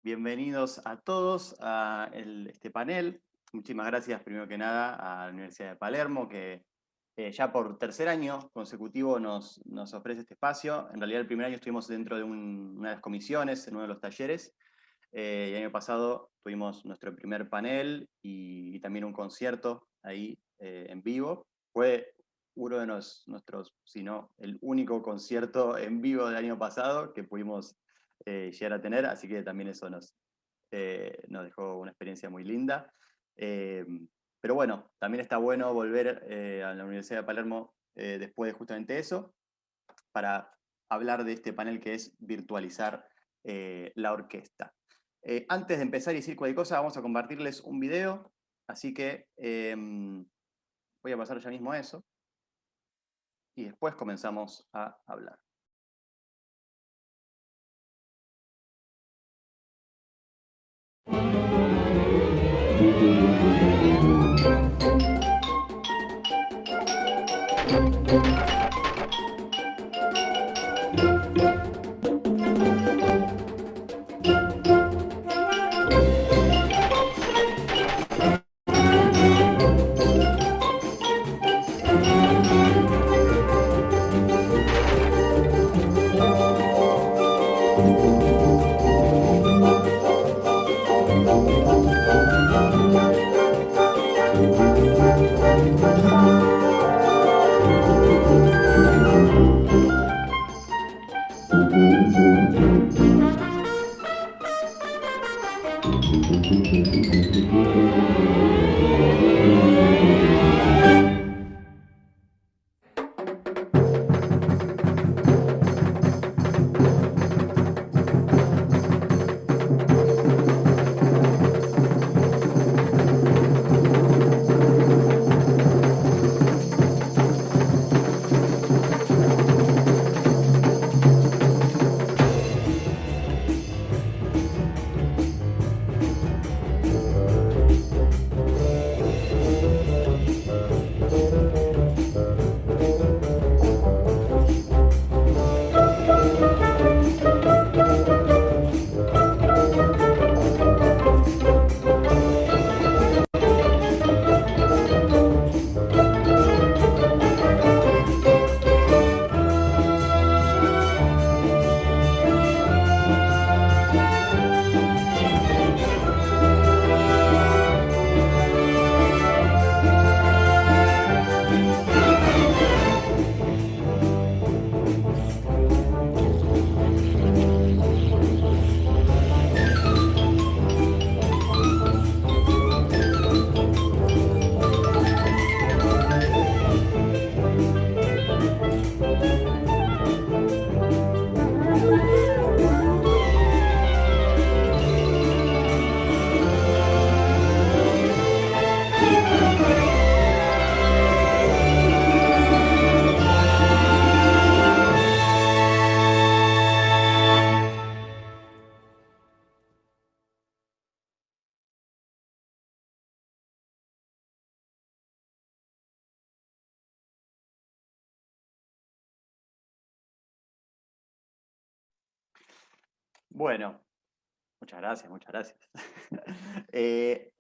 Bienvenidos a todos a este panel. Muchísimas gracias, primero que nada, a la Universidad de Palermo, que ya por tercer año consecutivo nos ofrece este espacio. En realidad, el primer año estuvimos dentro de una de las comisiones, en uno de los talleres. El año pasado tuvimos nuestro primer panel y también un concierto ahí en vivo. Fue uno de nuestros, si no, el único concierto en vivo del año pasado que pudimos llegar a tener, así que también eso nos dejó una experiencia muy linda. Eh, pero bueno, también está bueno volver a la Universidad de Palermo después de justamente eso, para hablar de este panel que es virtualizar la orquesta. Antes de empezar y decir cualquier cosa, vamos a compartirles un video, así que voy a pasar ya mismo a eso y después comenzamos a hablar. Bueno, muchas gracias, muchas gracias. Eh,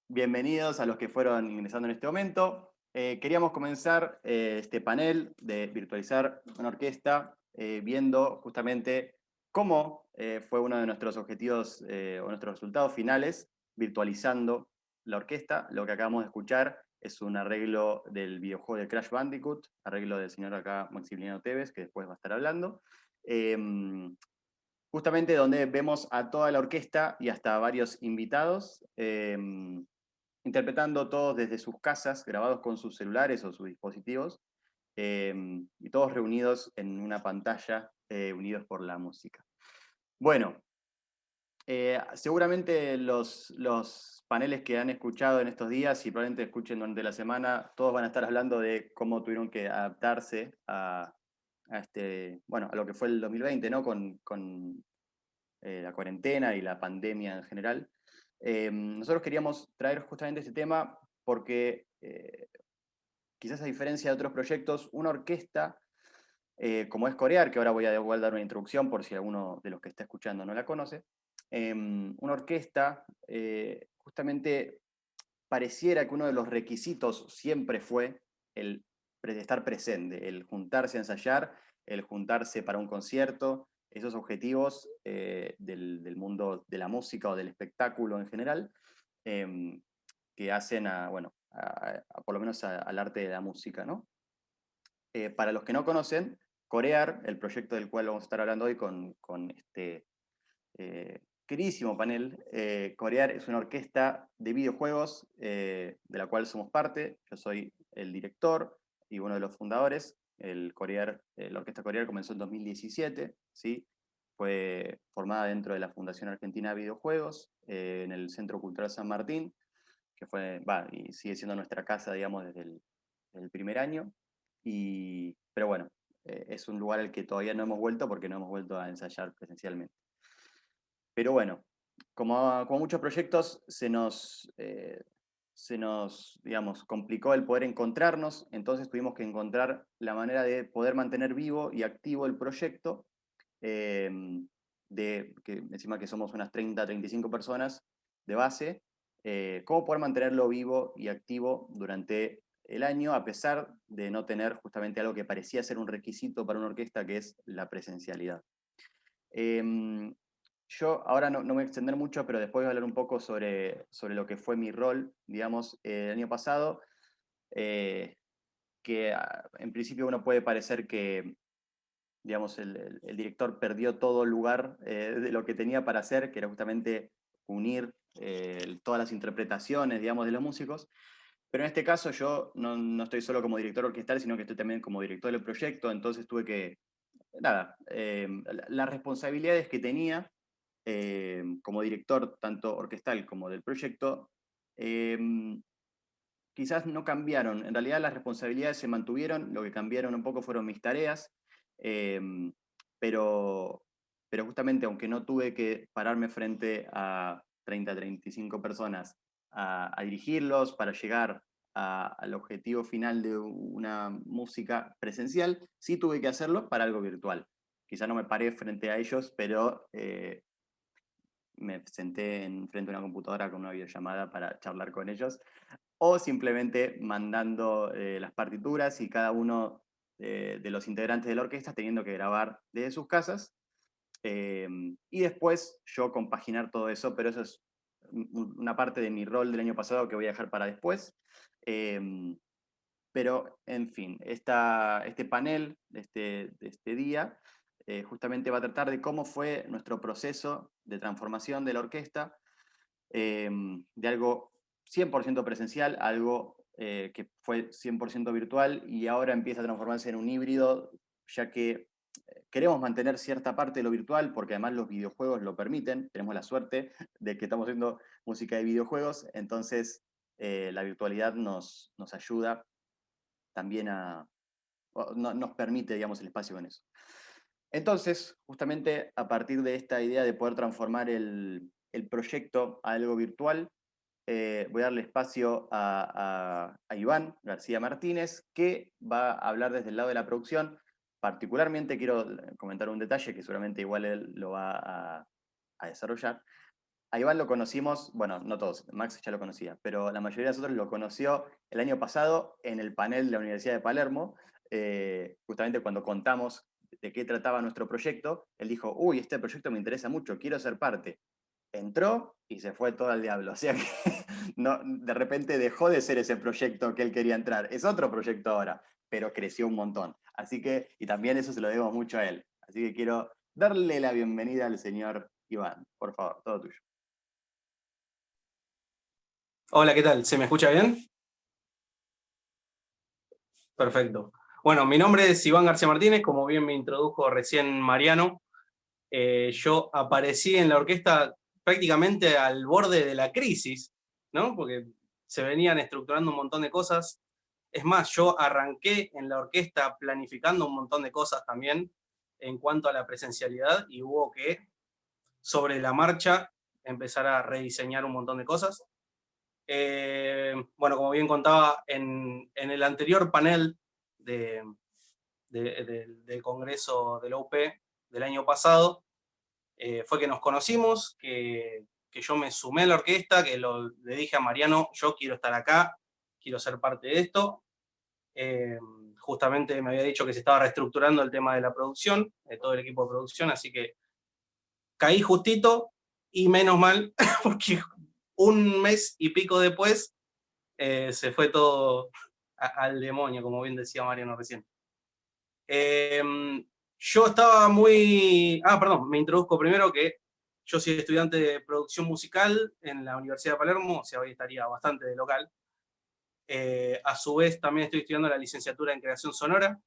Bienvenidos a los que fueron ingresando en este momento. Queríamos comenzar este panel de virtualizar una orquesta viendo justamente cómo fue uno de nuestros objetivos o nuestros resultados finales virtualizando la orquesta. Lo que acabamos de escuchar es un arreglo del videojuego de Crash Bandicoot, arreglo del señor acá Maximiliano Tevez, que después va a estar hablando. Justamente donde vemos a toda la orquesta y hasta varios invitados interpretando todos desde sus casas, grabados con sus celulares o sus dispositivos, y todos reunidos en una pantalla, unidos por la música. Bueno, seguramente los paneles que han escuchado en estos días y probablemente escuchen durante la semana, todos van a estar hablando de cómo tuvieron que adaptarse bueno, a lo que fue el 2020, ¿no? Con la cuarentena y la pandemia en general. Nosotros queríamos traer justamente este tema porque quizás a diferencia de otros proyectos, una orquesta como es Corear, que ahora voy a igual dar una introducción por si alguno de los que está escuchando no la conoce, una orquesta, justamente pareciera que uno de los requisitos siempre fue el estar presente, el juntarse a ensayar, el juntarse para un concierto, esos objetivos del mundo de la música o del espectáculo en general, que hacen bueno, por lo menos al arte de la música, ¿no? Para los que no conocen, Corear, el proyecto del cual vamos a estar hablando hoy con este queridísimo panel, Corear es una orquesta de videojuegos de la cual somos parte. Yo soy el director y uno de los fundadores. La Orquesta Corear comenzó en 2017, ¿sí? Fue formada dentro de la Fundación Argentina de Videojuegos, en el Centro Cultural San Martín, que y sigue siendo nuestra casa, digamos, desde el primer año. Pero bueno, es un lugar al que todavía no hemos vuelto porque no hemos vuelto a ensayar presencialmente. Pero bueno, como muchos proyectos, se nos, digamos, complicó el poder encontrarnos, entonces tuvimos que encontrar la manera de poder mantener vivo y activo el proyecto, eh, que encima que somos unas 35 personas de base, cómo poder mantenerlo vivo y activo durante el año, a pesar de no tener justamente algo que parecía ser un requisito para una orquesta, que es la presencialidad. Yo ahora no me voy a extender mucho, pero después voy a hablar un poco sobre lo que fue mi rol, digamos, el año pasado, que en principio uno puede parecer que, digamos, el director perdió todo el lugar de lo que tenía para hacer, que era justamente unir todas las interpretaciones, digamos, de los músicos. Pero en este caso yo no estoy solo como director orquestal, sino que estoy también como director del proyecto, entonces tuve que, nada, las responsabilidades que tenía como director tanto orquestal como del proyecto, eh, quizás no cambiaron. En realidad las responsabilidades se mantuvieron, lo que cambiaron un poco fueron mis tareas, eh, pero, pero justamente aunque no tuve que pararme frente a 35 personas a dirigirlos para llegar al objetivo final de una música presencial, sí tuve que hacerlo para algo virtual. Quizá no me paré frente a ellos, pero me senté frente a una computadora con una videollamada para charlar con ellos, o simplemente mandando las partituras y cada uno de los integrantes de la orquesta teniendo que grabar desde sus casas, y después yo compaginar todo eso, pero eso es una parte de mi rol del año pasado que voy a dejar para después. Pero, en fin, este panel de este día justamente va a tratar de cómo fue nuestro proceso de transformación de la orquesta, de algo 100% presencial a algo que fue 100% virtual y ahora empieza a transformarse en un híbrido, ya que queremos mantener cierta parte de lo virtual porque además los videojuegos lo permiten. Tenemos la suerte de que estamos haciendo música de videojuegos, entonces la virtualidad nos ayuda también nos permite, digamos, el espacio con eso. Entonces, justamente a partir de esta idea de poder transformar el proyecto a algo virtual, voy a darle espacio a Iván García Martínez, que va a hablar desde el lado de la producción. Particularmente quiero comentar un detalle que seguramente igual él lo va a desarrollar. A Iván lo conocimos, bueno, no todos, Max ya lo conocía, pero la mayoría de nosotros lo conoció el año pasado en el panel de la Universidad de Palermo, justamente cuando contamos de qué trataba nuestro proyecto. Él dijo, uy, este proyecto me interesa mucho, quiero ser parte. Entró y se fue todo al diablo, o sea que no, de repente dejó de ser ese proyecto que él quería entrar, es otro proyecto ahora, pero creció un montón. Así que, y también eso se lo debemos mucho a él. Así que quiero darle la bienvenida al señor Iván, por favor, todo tuyo. Hola, ¿qué tal? ¿Se me escucha bien? Perfecto. Bueno, mi nombre es Iván García Martínez, como bien me introdujo recién Mariano. Yo aparecí en la orquesta prácticamente al borde de la crisis, ¿no? Porque se venían estructurando un montón de cosas. Es más, yo arranqué en la orquesta planificando un montón de cosas también en cuanto a la presencialidad y hubo que, sobre la marcha, empezar a rediseñar un montón de cosas. Bueno, como bien contaba, en el anterior panel del Congreso de la UP del año pasado, fue que nos conocimos, que yo me sumé a la orquesta, que le dije a Mariano, yo quiero estar acá, quiero ser parte de esto. Justamente me había dicho que se estaba reestructurando el tema de la producción, de todo el equipo de producción, así que caí justito y menos mal, porque un mes y pico después se fue todo al demonio, como bien decía Mariano recién. Yo estaba muy... perdón, me introduzco primero que yo soy estudiante de producción musical en la Universidad de Palermo, o sea, hoy estaría bastante de local. A su vez, también estoy estudiando la licenciatura en creación sonora.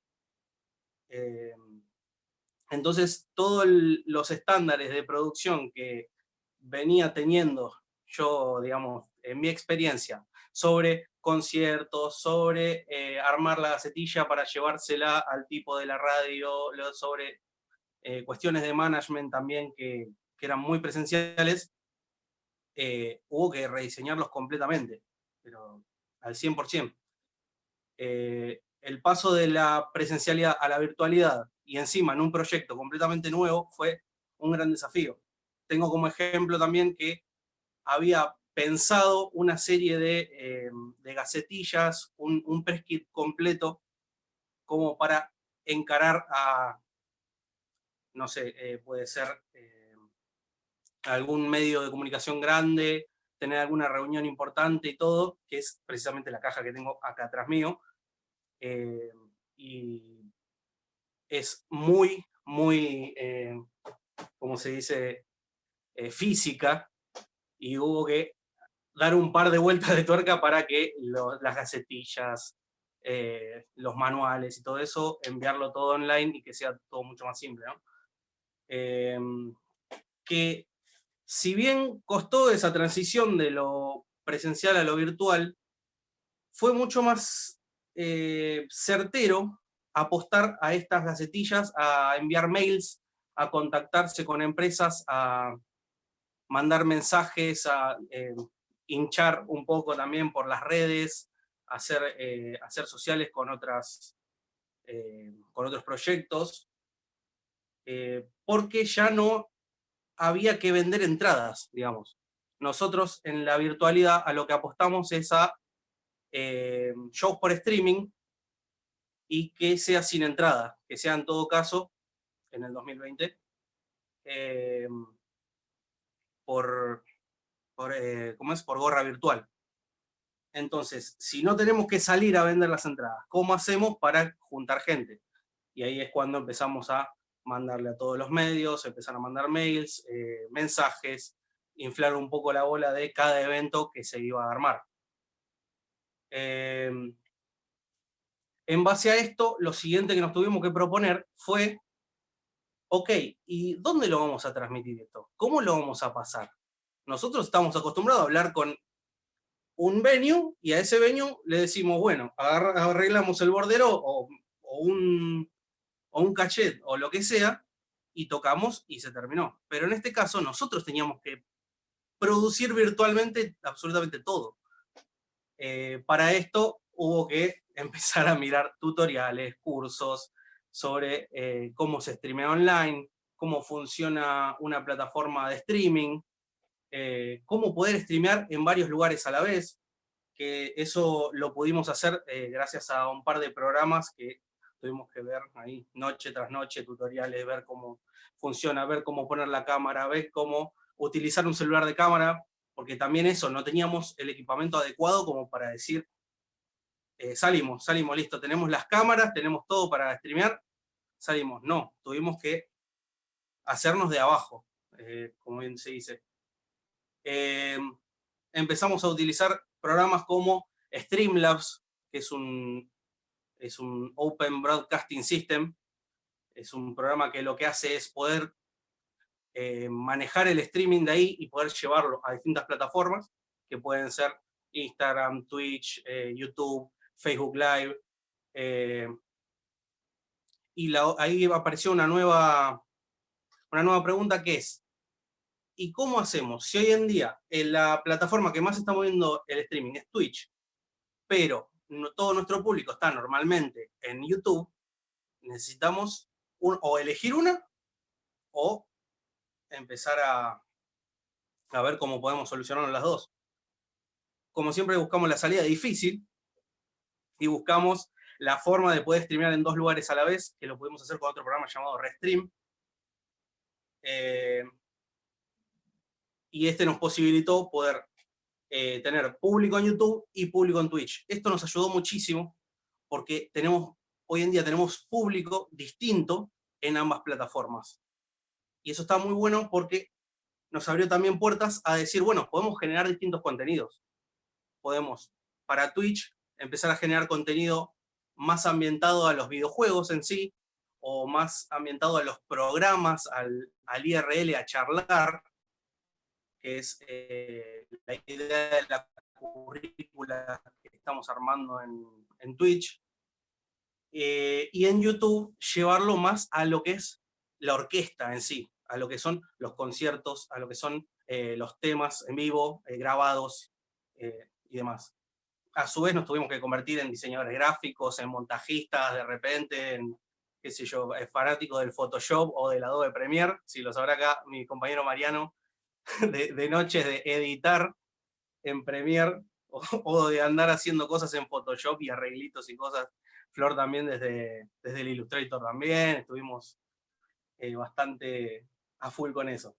Entonces, todos los estándares de producción que venía teniendo yo, digamos, en mi experiencia, sobre conciertos, sobre armar la gacetilla para llevársela al tipo de la radio, sobre cuestiones de management también que eran muy presenciales, hubo que rediseñarlos completamente, pero al 100%. El paso de la presencialidad a la virtualidad y encima en un proyecto completamente nuevo fue un gran desafío. Tengo como ejemplo también que había pensado una serie de gacetillas, un press kit completo como para encarar a, no sé, puede ser algún medio de comunicación grande, tener alguna reunión importante y todo, que es precisamente la caja que tengo acá atrás mío. Y es muy, muy, ¿cómo se dice?, física, y hubo que dar un par de vueltas de tuerca para que las gacetillas, los manuales y todo eso, enviarlo todo online y que sea todo mucho más simple, ¿no? Que si bien costó esa transición de lo presencial a lo virtual, fue mucho más certero apostar a estas gacetillas, a enviar mails, a contactarse con empresas, a mandar mensajes, a hinchar un poco también por las redes, hacer sociales con otros proyectos, porque ya no había que vender entradas, digamos. Nosotros en la virtualidad a lo que apostamos es a shows por streaming y que sea sin entrada, que sea en todo caso, en el 2020, ¿cómo es? Por gorra virtual. Entonces, si no tenemos que salir a vender las entradas, ¿cómo hacemos para juntar gente? Y ahí es cuando empezamos a mandarle a todos los medios, empezar a mandar mails, mensajes, inflar un poco la bola de cada evento que se iba a armar. En base a esto, lo siguiente que nos tuvimos que proponer fue, ok, ¿y dónde lo vamos a transmitir esto? ¿Cómo lo vamos a pasar? Nosotros estamos acostumbrados a hablar con un venue y a ese venue le decimos, bueno, arreglamos el bordero o un cachet o lo que sea y tocamos y se terminó. Pero en este caso nosotros teníamos que producir virtualmente absolutamente todo. Para esto hubo que empezar a mirar tutoriales, cursos sobre cómo se streamea online, cómo funciona una plataforma de streaming, cómo poder streamear en varios lugares a la vez, que eso lo pudimos hacer gracias a un par de programas que tuvimos que ver ahí noche tras noche, tutoriales, ver cómo funciona, ver cómo poner la cámara, ver cómo utilizar un celular de cámara, porque también eso, no teníamos el equipamiento adecuado como para decir, salimos, listo, tenemos las cámaras, tenemos todo para streamear, salimos. No, tuvimos que hacernos de abajo, como bien se dice. Empezamos a utilizar programas como Streamlabs, que es un Open Broadcasting System, es un programa que lo que hace es poder manejar el streaming de ahí y poder llevarlo a distintas plataformas, que pueden ser Instagram, Twitch, YouTube, Facebook Live. Y ahí apareció una nueva pregunta que es, ¿y cómo hacemos? Si hoy en día la plataforma que más está moviendo el streaming es Twitch, pero todo nuestro público está normalmente en YouTube, necesitamos o elegir una o empezar a ver cómo podemos solucionar las dos. Como siempre buscamos la salida difícil y buscamos la forma de poder streamear en 2 lugares a la vez, que lo pudimos hacer con otro programa llamado Restream. Y este nos posibilitó poder tener público en YouTube y público en Twitch. Esto nos ayudó muchísimo porque hoy en día tenemos público distinto en ambas plataformas. Y eso está muy bueno porque nos abrió también puertas a decir, bueno, podemos generar distintos contenidos. Podemos, para Twitch, empezar a generar contenido más ambientado a los videojuegos en sí, o más ambientado a los programas, al IRL, a charlar, que es la idea de la currícula que estamos armando en Twitch. Y en YouTube llevarlo más a lo que es la orquesta en sí, a lo que son los conciertos, a lo que son los temas en vivo, grabados y demás. A su vez nos tuvimos que convertir en diseñadores gráficos, en montajistas, de repente, en, qué sé yo, fanáticos del Photoshop o del Adobe Premiere, si lo sabrá acá mi compañero Mariano, de noches de editar en Premiere o de andar haciendo cosas en Photoshop y arreglitos y cosas. Flor también desde el Illustrator también, estuvimos bastante a full con eso.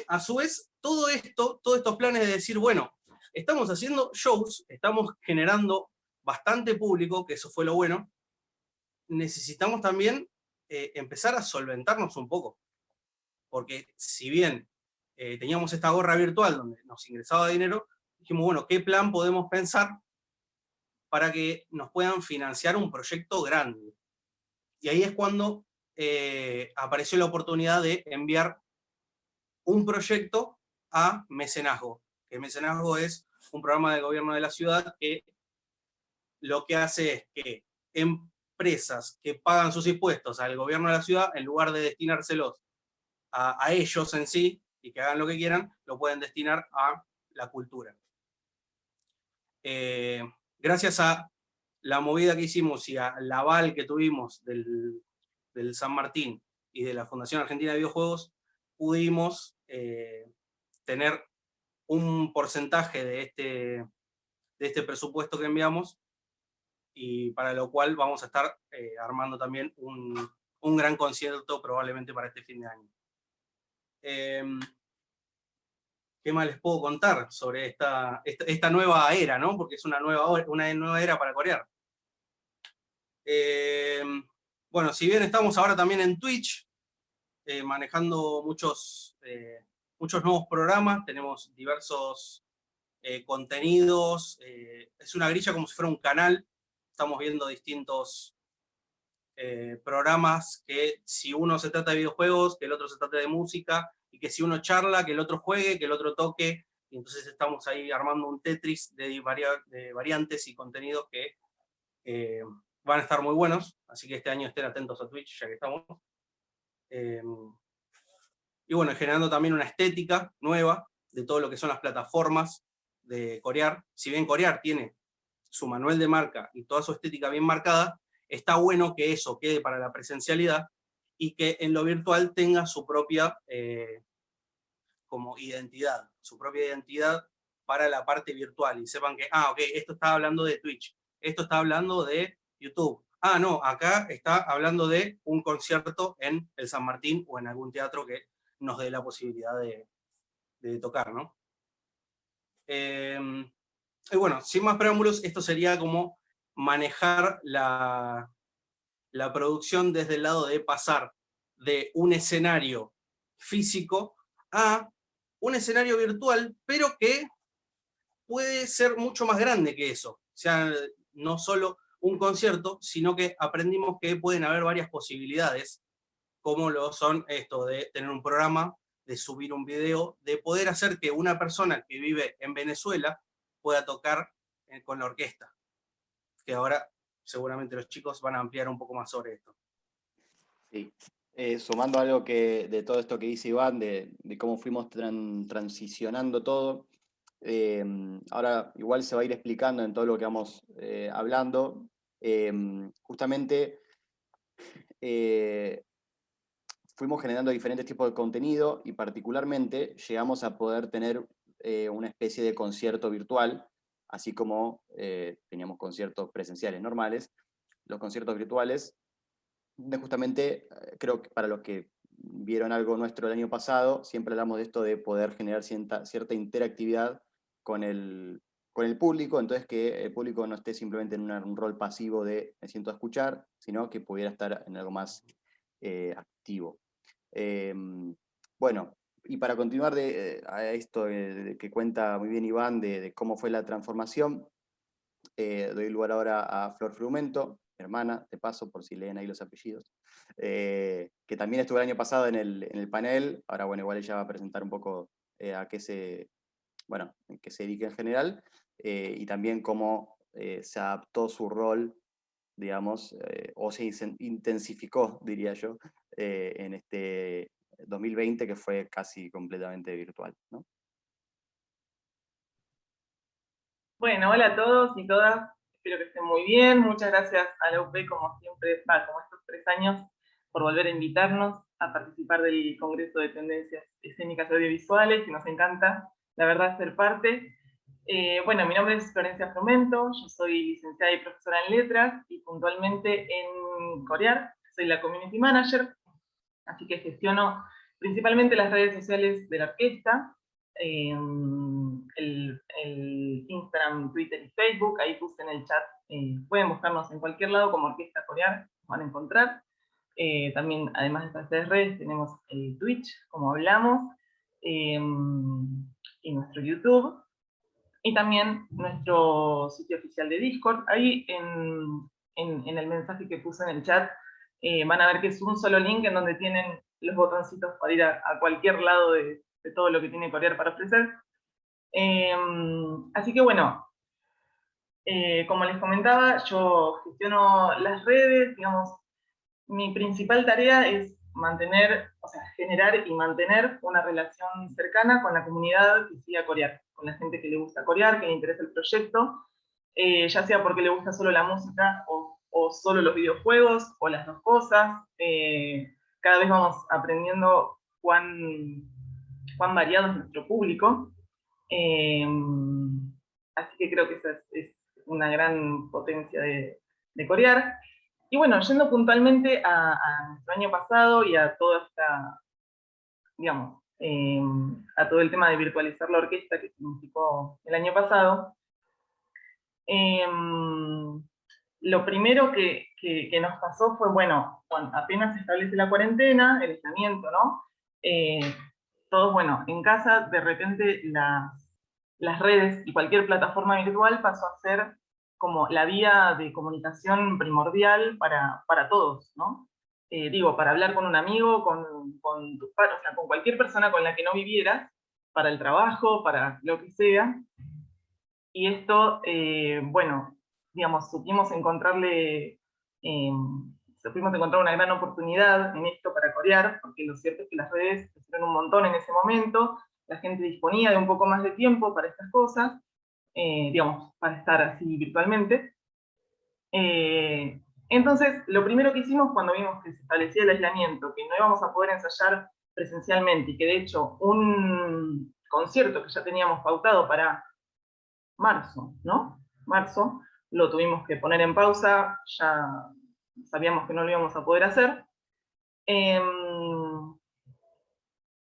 A su vez, todos estos planes de decir, bueno, estamos haciendo shows, estamos generando bastante público, que eso fue lo bueno, necesitamos también empezar a solventarnos un poco. Porque si bien teníamos esta gorra virtual donde nos ingresaba dinero, dijimos, bueno, ¿qué plan podemos pensar para que nos puedan financiar un proyecto grande? Y ahí es cuando apareció la oportunidad de enviar un proyecto a Mecenazgo, que Mecenazgo es un programa del gobierno de la ciudad que lo que hace es que empresas que pagan sus impuestos al gobierno de la ciudad, en lugar de destinárselos a ellos en sí y que hagan lo que quieran, lo pueden destinar a la cultura. Gracias a la movida que hicimos y al aval que tuvimos del San Martín y de la Fundación Argentina de Videojuegos, pudimos tener un porcentaje de este presupuesto que enviamos, y para lo cual vamos a estar armando también un gran concierto probablemente para este fin de año. ¿Qué más les puedo contar sobre esta nueva era, ¿no? Porque es una nueva era para corear. Bueno, si bien estamos ahora también en Twitch, manejando muchos nuevos programas, tenemos diversos contenidos, es una grilla como si fuera un canal, estamos viendo distintos programas que si uno se trata de videojuegos, que el otro se trata de música, y que si uno charla, que el otro juegue, que el otro toque, y entonces estamos ahí armando un Tetris de variantes y contenidos que van a estar muy buenos, así que este año estén atentos a Twitch, ya que estamos. Y bueno, generando también una estética nueva de todo lo que son las plataformas de corear. Si bien corear tiene su manual de marca y toda su estética bien marcada, está bueno que eso quede para la presencialidad y que en lo virtual tenga su propia como identidad, su propia identidad para la parte virtual, y sepan que, ok, esto está hablando de Twitch, esto está hablando de YouTube, no, acá está hablando de un concierto en el San Martín o en algún teatro que nos dé la posibilidad de tocar, ¿no? Y bueno, sin más preámbulos, esto sería como manejar la producción desde el lado de pasar de un escenario físico a un escenario virtual, pero que puede ser mucho más grande que eso. O sea, no solo un concierto, sino que aprendimos que pueden haber varias posibilidades, como lo son esto de tener un programa, de subir un video, de poder hacer que una persona que vive en Venezuela pueda tocar con la orquesta, que ahora seguramente los chicos van a ampliar un poco más sobre esto. Sí. Sumando algo de todo esto que dice Iván, de cómo fuimos transicionando todo, ahora igual se va a ir explicando en todo lo que vamos justamente fuimos generando diferentes tipos de contenido y particularmente llegamos a poder tener una especie de concierto virtual, así como teníamos conciertos presenciales normales. Los conciertos virtuales, justamente, creo que para los que vieron algo nuestro el año pasado, siempre hablamos de esto de poder generar cierta interactividad con el público, entonces que el público no esté simplemente en un rol pasivo de me siento a escuchar, sino que pudiera estar en algo más activo. Bueno, y para continuar a esto que cuenta muy bien Iván de cómo fue la transformación, doy lugar ahora a Flor Frumento, mi hermana, de paso, por si leen ahí los apellidos, que también estuvo el año pasado en el panel. Ahora, bueno, igual ella va a presentar un poco a qué se dedica en general, y también cómo se adaptó su rol, digamos, o se intensificó, diría yo, en este 2020 que fue casi completamente virtual, ¿no? Bueno, hola a todos y todas, espero que estén muy bien. Muchas gracias a la UP, como siempre, como estos 3 años, por volver a invitarnos a participar del Congreso de Tendencias Escénicas y Audiovisuales, que nos encanta, la verdad, ser parte. Bueno, mi nombre es Florencia Frumento, yo soy licenciada y profesora en letras, y puntualmente en Corear, soy la Community Manager, así que gestiono principalmente las redes sociales de la orquesta, el Instagram, Twitter y Facebook. Ahí puse en el chat, pueden buscarnos en cualquier lado como Orquesta Corear, van a encontrar. También, además de estas 3 redes, tenemos el Twitch, como hablamos, y nuestro YouTube, y también nuestro sitio oficial de Discord. Ahí en el mensaje que puse en el chat, van a ver que es un solo link en donde tienen los botoncitos para ir a cualquier lado de todo lo que tiene Corear para ofrecer. Así que bueno, como les comentaba, yo gestiono las redes, digamos, mi principal tarea es generar y mantener una relación cercana con la comunidad que sigue a corear, con la gente que le gusta corear, que le interesa el proyecto, ya sea porque le gusta solo la música o solo los videojuegos, o las dos cosas. Cada vez vamos aprendiendo cuán variado es nuestro público. Así que creo que esa es una gran potencia de corear. Y bueno, yendo puntualmente a nuestro año pasado y a toda esta, digamos, a todo el tema de virtualizar la orquesta que significó el año pasado, lo primero que nos pasó fue, bueno, cuando apenas se establece la cuarentena, el aislamiento, ¿no? Todos, bueno, en casa, de repente las redes y cualquier plataforma virtual pasó a ser como la vía de comunicación primordial para todos, ¿no? Digo, para hablar con un amigo, con tus padres, o sea, con cualquier persona con la que no vivieras, para el trabajo, para lo que sea. Y esto, bueno, digamos, supimos encontrar una gran oportunidad en esto para corear, porque lo cierto es que las redes crecieron un montón en ese momento, la gente disponía de un poco más de tiempo para estas cosas, digamos, para estar así virtualmente. Entonces, lo primero que hicimos cuando vimos que se establecía el aislamiento, que no íbamos a poder ensayar presencialmente, y que de hecho un concierto que ya teníamos pautado para marzo, ¿no? Marzo, lo tuvimos que poner en pausa, ya sabíamos que no lo íbamos a poder hacer.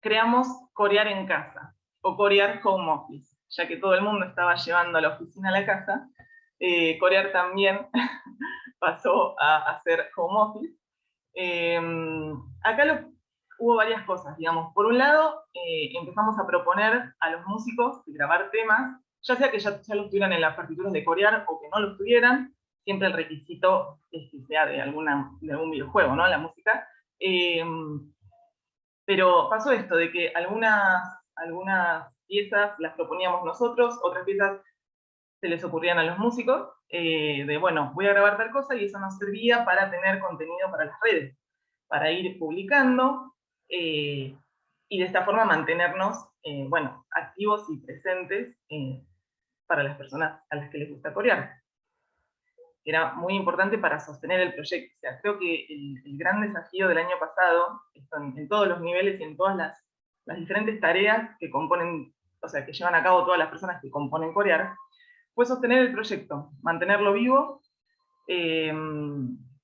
Creamos Corear en casa, o Corear Home Office, ya que todo el mundo estaba llevando a la oficina a la casa. Corear también pasó a hacer Home Office. Acá hubo varias cosas, digamos. Por un lado, empezamos a proponer a los músicos grabar temas, ya sea que ya los tuvieran en las partituras de corear o que no los tuvieran. Siempre el requisito es que sea de algún videojuego, ¿no? La música. Pero pasó esto, de que algunas piezas las proponíamos nosotros, otras piezas se les ocurrían a los músicos, de bueno, voy a grabar tal cosa, y eso nos servía para tener contenido para las redes, para ir publicando, y de esta forma mantenernos, bueno, activos y presentes para las personas a las que les gusta corear. era muy importante para sostener el proyecto. O sea, creo que el gran desafío del año pasado, en todos los niveles y en todas las diferentes tareas que componen, o sea, que llevan a cabo todas las personas que componen Corear, fue sostener el proyecto, mantenerlo vivo,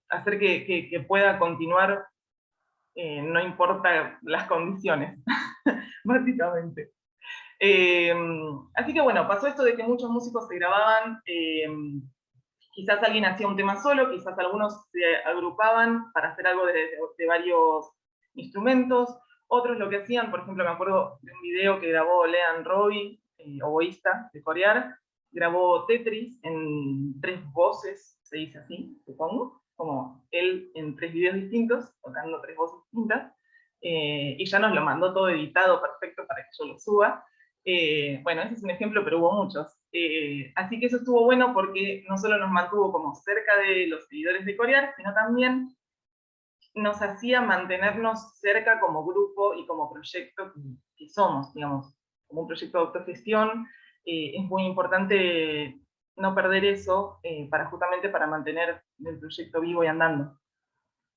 hacer que pueda continuar, no importa las condiciones, básicamente. Así que bueno, pasó esto de que muchos músicos se grababan, quizás alguien hacía un tema solo, quizás algunos se agrupaban para hacer algo de varios instrumentos, otros lo que hacían, por ejemplo, me acuerdo de un video que grabó Leanne Roy, oboísta de Corear, grabó Tetris en 3 voces, se dice así, supongo, como él en 3 videos distintos, tocando 3 voces distintas, y ya nos lo mandó todo editado perfecto para que yo lo suba. Bueno, ese es un ejemplo, pero hubo muchos. Así que eso estuvo bueno porque no solo nos mantuvo como cerca de los seguidores de Corear, sino también nos hacía mantenernos cerca como grupo y como proyecto que somos, digamos, como un proyecto de autogestión. Es muy importante no perder eso justamente para mantener el proyecto vivo y andando.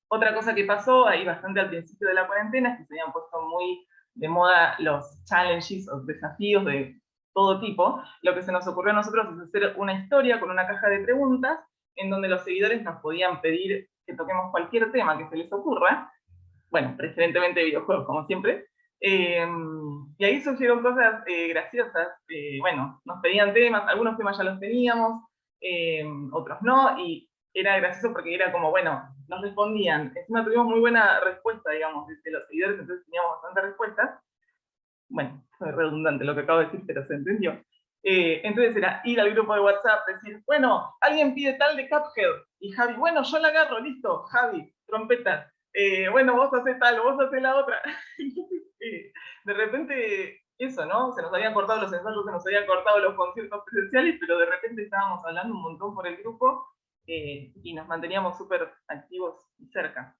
Otra cosa que pasó ahí bastante al principio de la cuarentena es que se habían puesto muy de moda los challenges o desafíos de todo tipo. Lo que se nos ocurrió a nosotros es hacer una historia con una caja de preguntas en donde los seguidores nos podían pedir que toquemos cualquier tema que se les ocurra, bueno, preferentemente videojuegos como siempre, y ahí surgieron cosas graciosas. Bueno, nos pedían temas, algunos temas ya los teníamos, otros no, y era gracioso porque era como, bueno, nos respondían, encima tuvimos muy buena respuesta, digamos, de los seguidores, entonces teníamos bastantes respuestas. Bueno, fue redundante lo que acabo de decir, pero se entendió. Entonces era ir al grupo de WhatsApp, decir, bueno, alguien pide tal de Cuphead, y Javi, bueno, yo la agarro, listo, Javi, trompeta, bueno, vos haces tal, vos haces la otra. De repente, eso, ¿no? Se nos habían cortado los ensayos, se nos habían cortado los conciertos presenciales, pero de repente estábamos hablando un montón por el grupo, y nos manteníamos súper activos y cerca.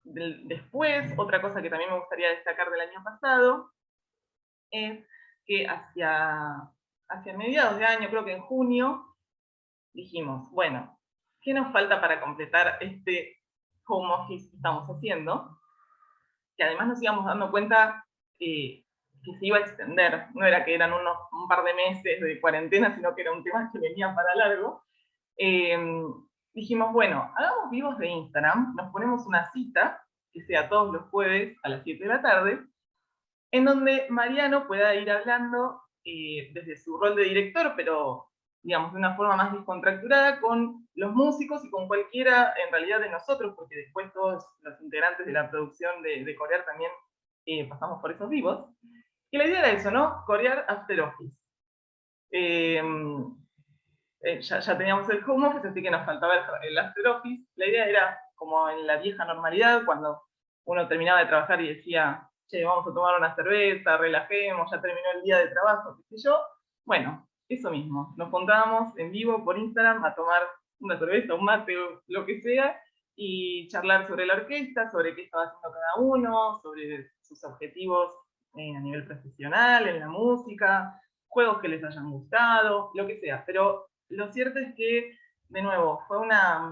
Después, otra cosa que también me gustaría destacar del año pasado, es que hacia mediados de año, creo que en junio, dijimos, bueno, ¿qué nos falta para completar este home office que estamos haciendo? Que además nos íbamos dando cuenta que se iba a extender, no era que eran un par de meses de cuarentena, sino que era un tema que venía para largo. Dijimos, bueno, hagamos vivos de Instagram, nos ponemos una cita, que sea todos los jueves a las 7 de la tarde, en donde Mariano pueda ir hablando desde su rol de director, pero digamos de una forma más descontracturada, con los músicos y con cualquiera en realidad de nosotros, porque después todos los integrantes de la producción de Corear también pasamos por esos vivos. Y la idea era eso, ¿no? Corear After Office. Ya teníamos el home office, así que nos faltaba el after office. La idea era como en la vieja normalidad, cuando uno terminaba de trabajar y decía, che, vamos a tomar una cerveza, relajemos, ya terminó el día de trabajo, qué sé yo. Bueno, eso mismo, nos juntábamos en vivo por Instagram a tomar una cerveza, un mate, lo que sea, y charlar sobre la orquesta, sobre qué estaba haciendo cada uno, sobre sus objetivos a nivel profesional, en la música, juegos que les hayan gustado, lo que sea. Pero lo cierto es que, de nuevo, fue una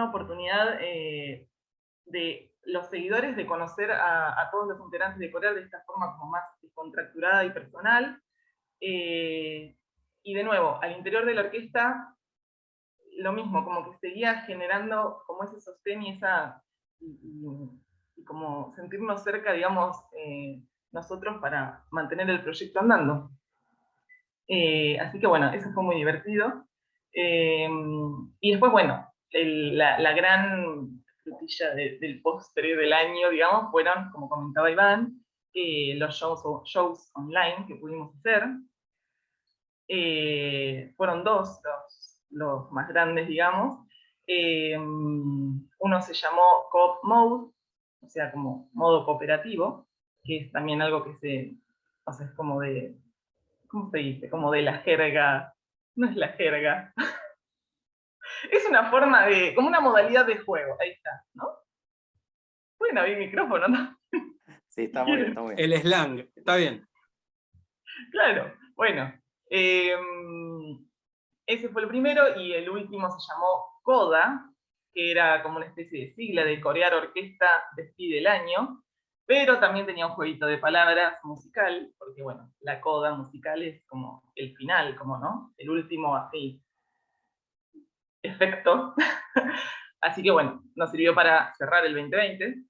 oportunidad de los seguidores de conocer a todos los integrantes de Corear de esta forma como más contracturada y personal. Y de nuevo, al interior de la orquesta, lo mismo, como que seguía generando como ese sostén y y como sentirnos cerca, digamos, nosotros para mantener el proyecto andando. Así que bueno, eso fue muy divertido. Y después, bueno, la gran frutilla del postre del año, digamos, fueron, como comentaba Iván, los shows online que pudimos hacer. Fueron dos los más grandes, digamos. Uno se llamó Co-op Mode, o sea, como modo cooperativo, que es también algo que o sea, es como de, ¿cómo se dice? Como de la jerga, no es la jerga. Es una forma como una modalidad de juego, ahí está, ¿no? Pueden abrir micrófono, ¿no? Sí, está muy bien, está muy bien. El slang, está bien. Claro, bueno. Ese fue el primero, y el último se llamó CODA, que era como una especie de sigla de Corear Orquesta Despide el Año, pero también tenía un jueguito de palabras musical, porque bueno, la coda musical es como el final, como, ¿no? El último, así, efecto. Así que bueno, nos sirvió para cerrar el 2020.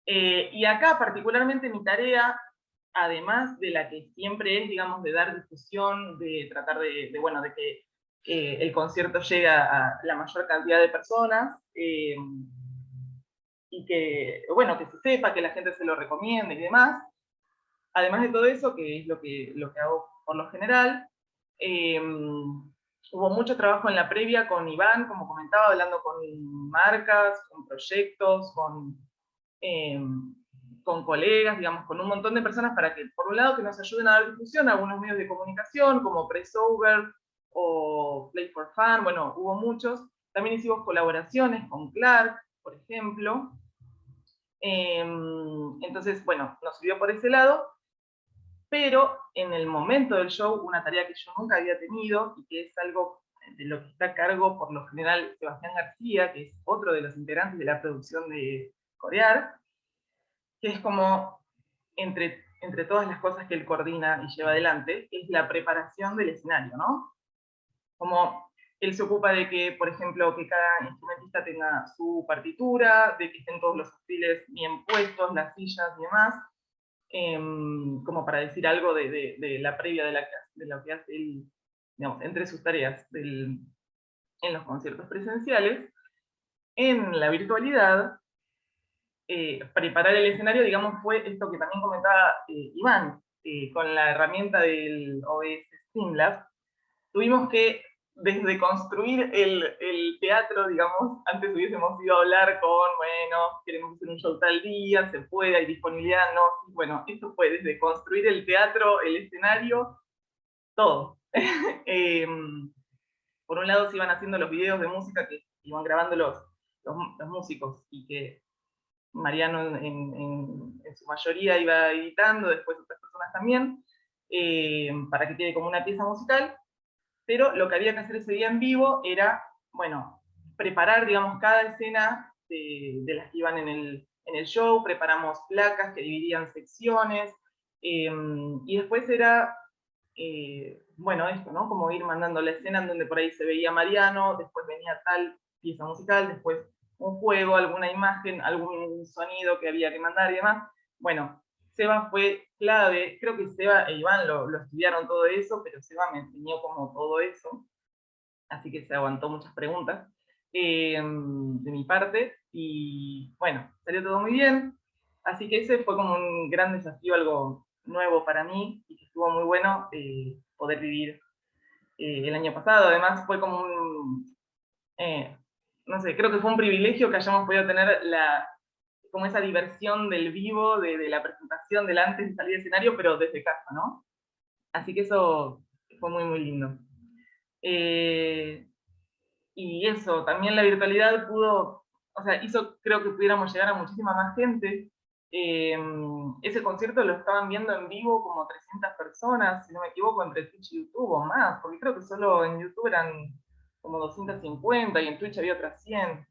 Y acá particularmente mi tarea, además de la que siempre es, digamos, de dar difusión, de tratar bueno, de que el concierto llegue a la mayor cantidad de personas, y que, bueno, que se sepa, que la gente se lo recomiende y demás. Además de todo eso, que es lo que hago por lo general, hubo mucho trabajo en la previa con Iván, como comentaba, hablando con marcas, con proyectos, con colegas, digamos, con un montón de personas para que, por un lado, que nos ayuden a dar difusión a algunos medios de comunicación, como Pressover o Play for Fun, bueno, hubo muchos. También hicimos colaboraciones con Clark, por ejemplo. Entonces, bueno, nos sirvió por ese lado, pero en el momento del show, una tarea que yo nunca había tenido, y que es algo de lo que está a cargo por lo general Sebastián García, que es otro de los integrantes de la producción de Corear, que es como, entre todas las cosas que él coordina y lleva adelante, es la preparación del escenario, ¿no? Como él se ocupa de que, por ejemplo, que cada instrumentista tenga su partitura, de que estén todos los afiles bien puestos, las sillas y demás, como para decir algo de la previa de lo que hace él, digamos, entre sus tareas en los conciertos presenciales. En la virtualidad, preparar el escenario, digamos, fue esto que también comentaba Iván, con la herramienta del OBS Streamlabs. Tuvimos que, desde construir el teatro, digamos, antes hubiésemos ido a hablar con, bueno, queremos hacer un show tal día, se puede, hay disponibilidad, no, bueno, esto fue desde construir el teatro, el escenario, todo. Por un lado se iban haciendo los videos de música que iban grabando los músicos, y que Mariano en su mayoría iba editando, después otras personas también, para que quede como una pieza musical. Pero lo que había que hacer ese día en vivo era, bueno, preparar, digamos, cada escena de las que iban en el show, preparamos placas que dividían secciones, y después era, bueno, esto, ¿no? Como ir mandando la escena en donde por ahí se veía Mariano, después venía tal pieza musical, después un juego, alguna imagen, algún sonido que había que mandar y demás. Bueno, Seba fue clave, creo que Seba e Iván lo estudiaron todo eso, pero Seba me enseñó como todo eso, así que se aguantó muchas preguntas de mi parte, y bueno, salió todo muy bien, así que ese fue como un gran desafío, algo nuevo para mí, y que estuvo muy bueno poder vivir el año pasado. Además fue como no sé, creo que fue un privilegio que hayamos podido tener como esa diversión del vivo, de la presentación, del antes de salir del escenario, pero desde casa, ¿no? Así que eso fue muy, muy lindo. Y eso, también la virtualidad hizo, creo que pudiéramos llegar a muchísima más gente. Ese concierto lo estaban viendo en vivo como 300 personas, si no me equivoco, entre Twitch y YouTube o más, porque creo que solo en YouTube eran como 250 y en Twitch había otras 100.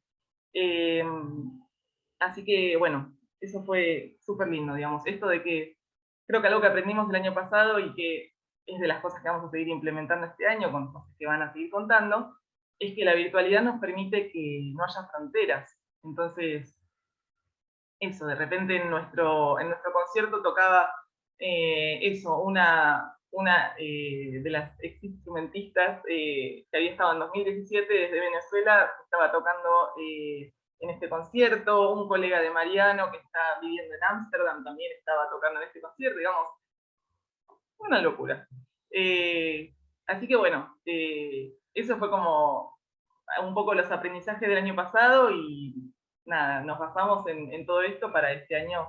Así que, bueno, eso fue súper lindo, digamos. Esto de que creo que algo que aprendimos el año pasado y que es de las cosas que vamos a seguir implementando este año, con cosas que van a seguir contando, es que la virtualidad nos permite que no haya fronteras. Entonces, eso, de repente en nuestro concierto tocaba eso, una de las ex instrumentistas que había estado en 2017 desde Venezuela, estaba tocando en este concierto. Un colega de Mariano que está viviendo en Ámsterdam también estaba tocando en este concierto, digamos, una locura. Así que bueno, eso fue como un poco los aprendizajes del año pasado, y nada, nos basamos en todo esto para este año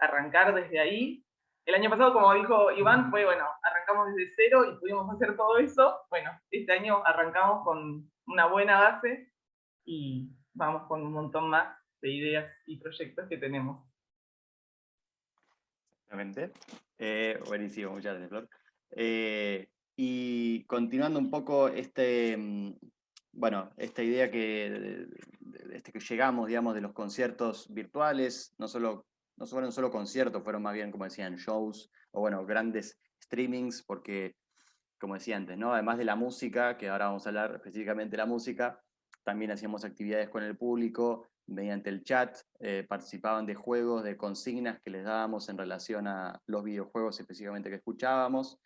arrancar desde ahí. El año pasado, como dijo Iván, fue, bueno, arrancamos desde cero y pudimos hacer todo eso. Bueno, este año arrancamos con una buena base y vamos con un montón más de ideas y proyectos que tenemos. Exactamente. Buenísimo, muchas gracias, Flor. Y continuando un poco esta idea que llegamos, digamos, de los conciertos virtuales, no fueron solo conciertos, fueron más bien, como decían, shows, o bueno, grandes streamings, porque, como decía antes, ¿no? Además de la música, que ahora vamos a hablar específicamente de la música, también hacíamos actividades con el público, mediante el chat, participaban de juegos, de consignas que les dábamos en relación a los videojuegos específicamente que escuchábamos,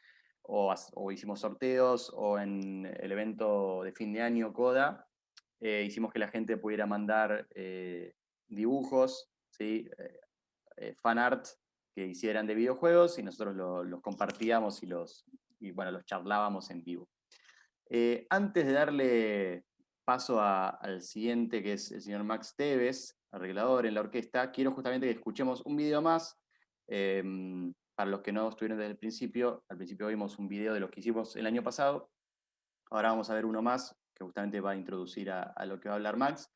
o hicimos sorteos, o en el evento de fin de año, CODA, hicimos que la gente pudiera mandar dibujos, ¿sí? Fan art que hicieran de videojuegos, y nosotros los compartíamos los charlábamos en vivo. Antes de darle paso al siguiente, que es el señor Max Tevez, arreglador en la orquesta, quiero justamente que escuchemos un video más. Para los que no estuvieron desde el principio, al principio vimos un video de los que hicimos el año pasado. Ahora vamos a ver uno más, que justamente va a introducir a lo que va a hablar Max.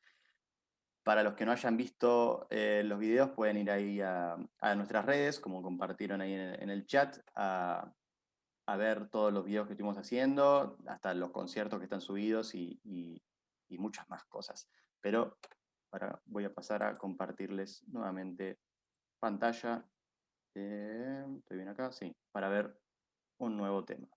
Para los que no hayan visto los videos, pueden ir ahí a nuestras redes, como compartieron ahí en el chat, a ver todos los videos que estuvimos haciendo, hasta los conciertos que están subidos y muchas más cosas. Pero ahora voy a pasar a compartirles nuevamente pantalla. ¿Estoy bien acá? Sí, para ver un nuevo tema.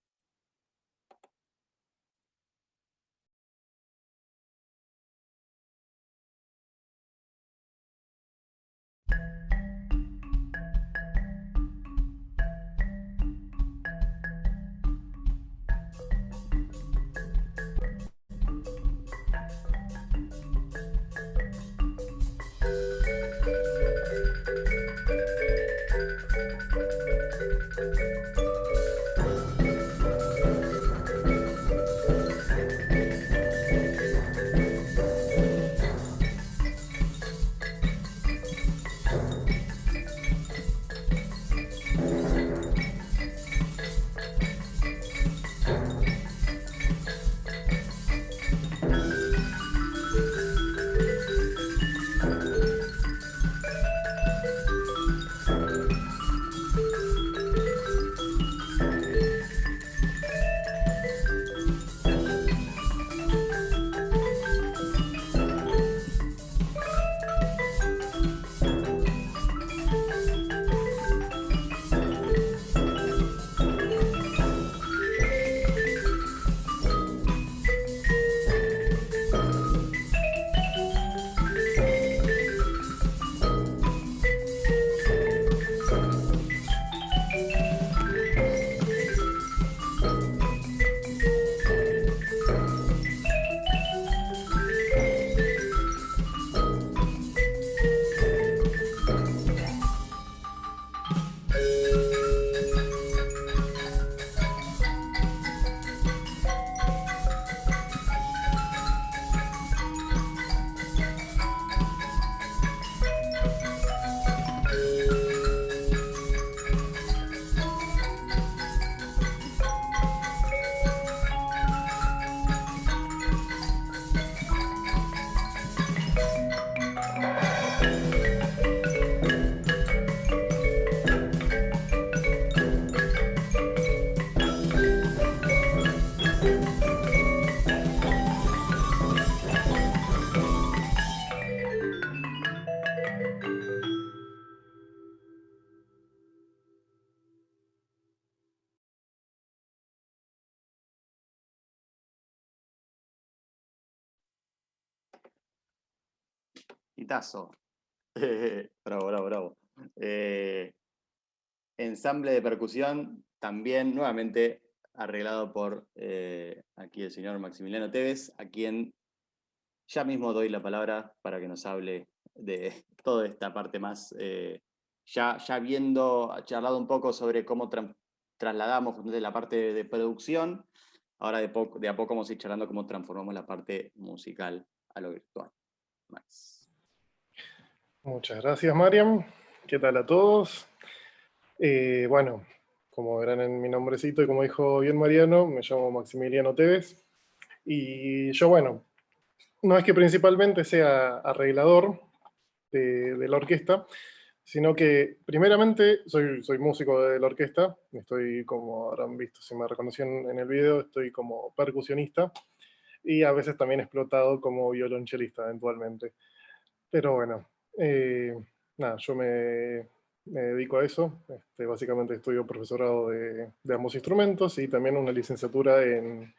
Hitazo. Bravo, bravo, bravo. Ensamble de percusión, también nuevamente arreglado por aquí el señor Maximiliano Tevez, a quien ya mismo doy la palabra para que nos hable de toda esta parte más, ya habiendo charlado un poco sobre cómo trasladamos desde la parte de producción, ahora de a poco vamos a ir charlando cómo transformamos la parte musical a lo virtual. Max. Muchas gracias, Mariam. ¿Qué tal a todos? Bueno, como verán en mi nombrecito y como dijo bien Mariano, me llamo Maximiliano Tevez. Y yo, bueno, no es que principalmente sea arreglador de la orquesta, sino que primeramente soy músico de la orquesta, estoy, como habrán visto, si me reconocieron en el video, estoy como percusionista, y a veces también he explotado como violonchelista eventualmente. Pero bueno, nada, yo me dedico a eso. Básicamente estudio profesorado de ambos instrumentos y también una licenciatura en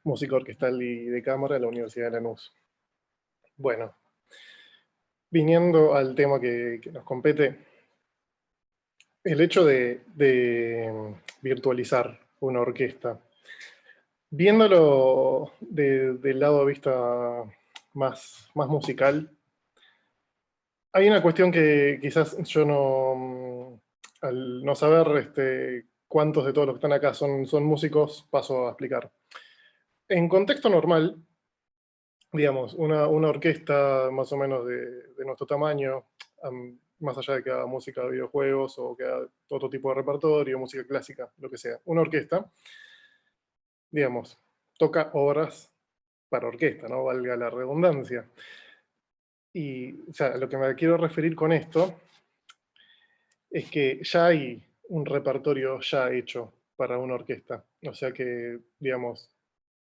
música orquestal y de cámara en la Universidad de Lanús. Bueno, viniendo al tema que nos compete, el hecho de virtualizar una orquesta, viéndolo del lado de vista más musical, hay una cuestión que quizás yo no, al no saber cuántos de todos los que están acá son músicos, paso a explicar. En contexto normal, digamos, una orquesta más o menos de nuestro tamaño, más allá de que haga música de videojuegos o que haga otro tipo de repertorio, música clásica, lo que sea, una orquesta, digamos, toca obras para orquesta, ¿no? Valga la redundancia. Y, o sea, lo que me quiero referir con esto es que ya hay un repertorio ya hecho para una orquesta. O sea que, digamos,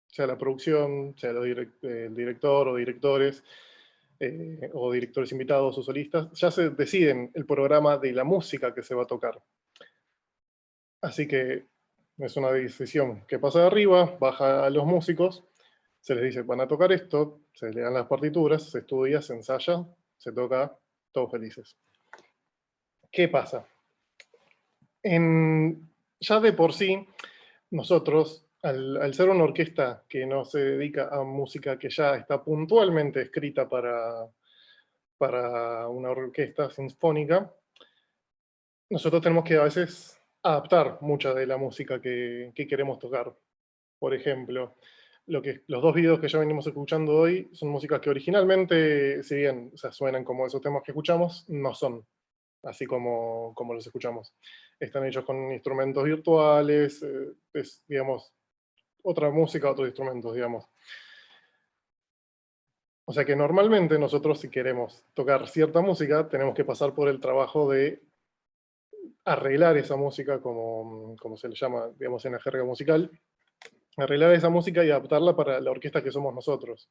sea la producción, sea el director o directores, o directores invitados o solistas, ya se deciden el programa de la música que se va a tocar. Así que es una decisión que pasa de arriba, baja a los músicos, se les dice, van a tocar esto, se le dan las partituras, se estudia, se ensaya, se toca, todos felices. ¿Qué pasa? Ya de por sí, nosotros, al ser una orquesta que no se dedica a música que ya está puntualmente escrita para una orquesta sinfónica, nosotros tenemos que a veces adaptar mucha de la música que queremos tocar. Por ejemplo, los dos videos que ya venimos escuchando hoy son músicas que originalmente, si bien, o sea, suenan como esos temas que escuchamos, no son así como los escuchamos. Están hechos con instrumentos virtuales, es, digamos, otra música, otros instrumentos, digamos. O sea que normalmente nosotros, si queremos tocar cierta música, tenemos que pasar por el trabajo de arreglar esa música, como se le llama, digamos, en la jerga musical, arreglar esa música y adaptarla para la orquesta que somos nosotros,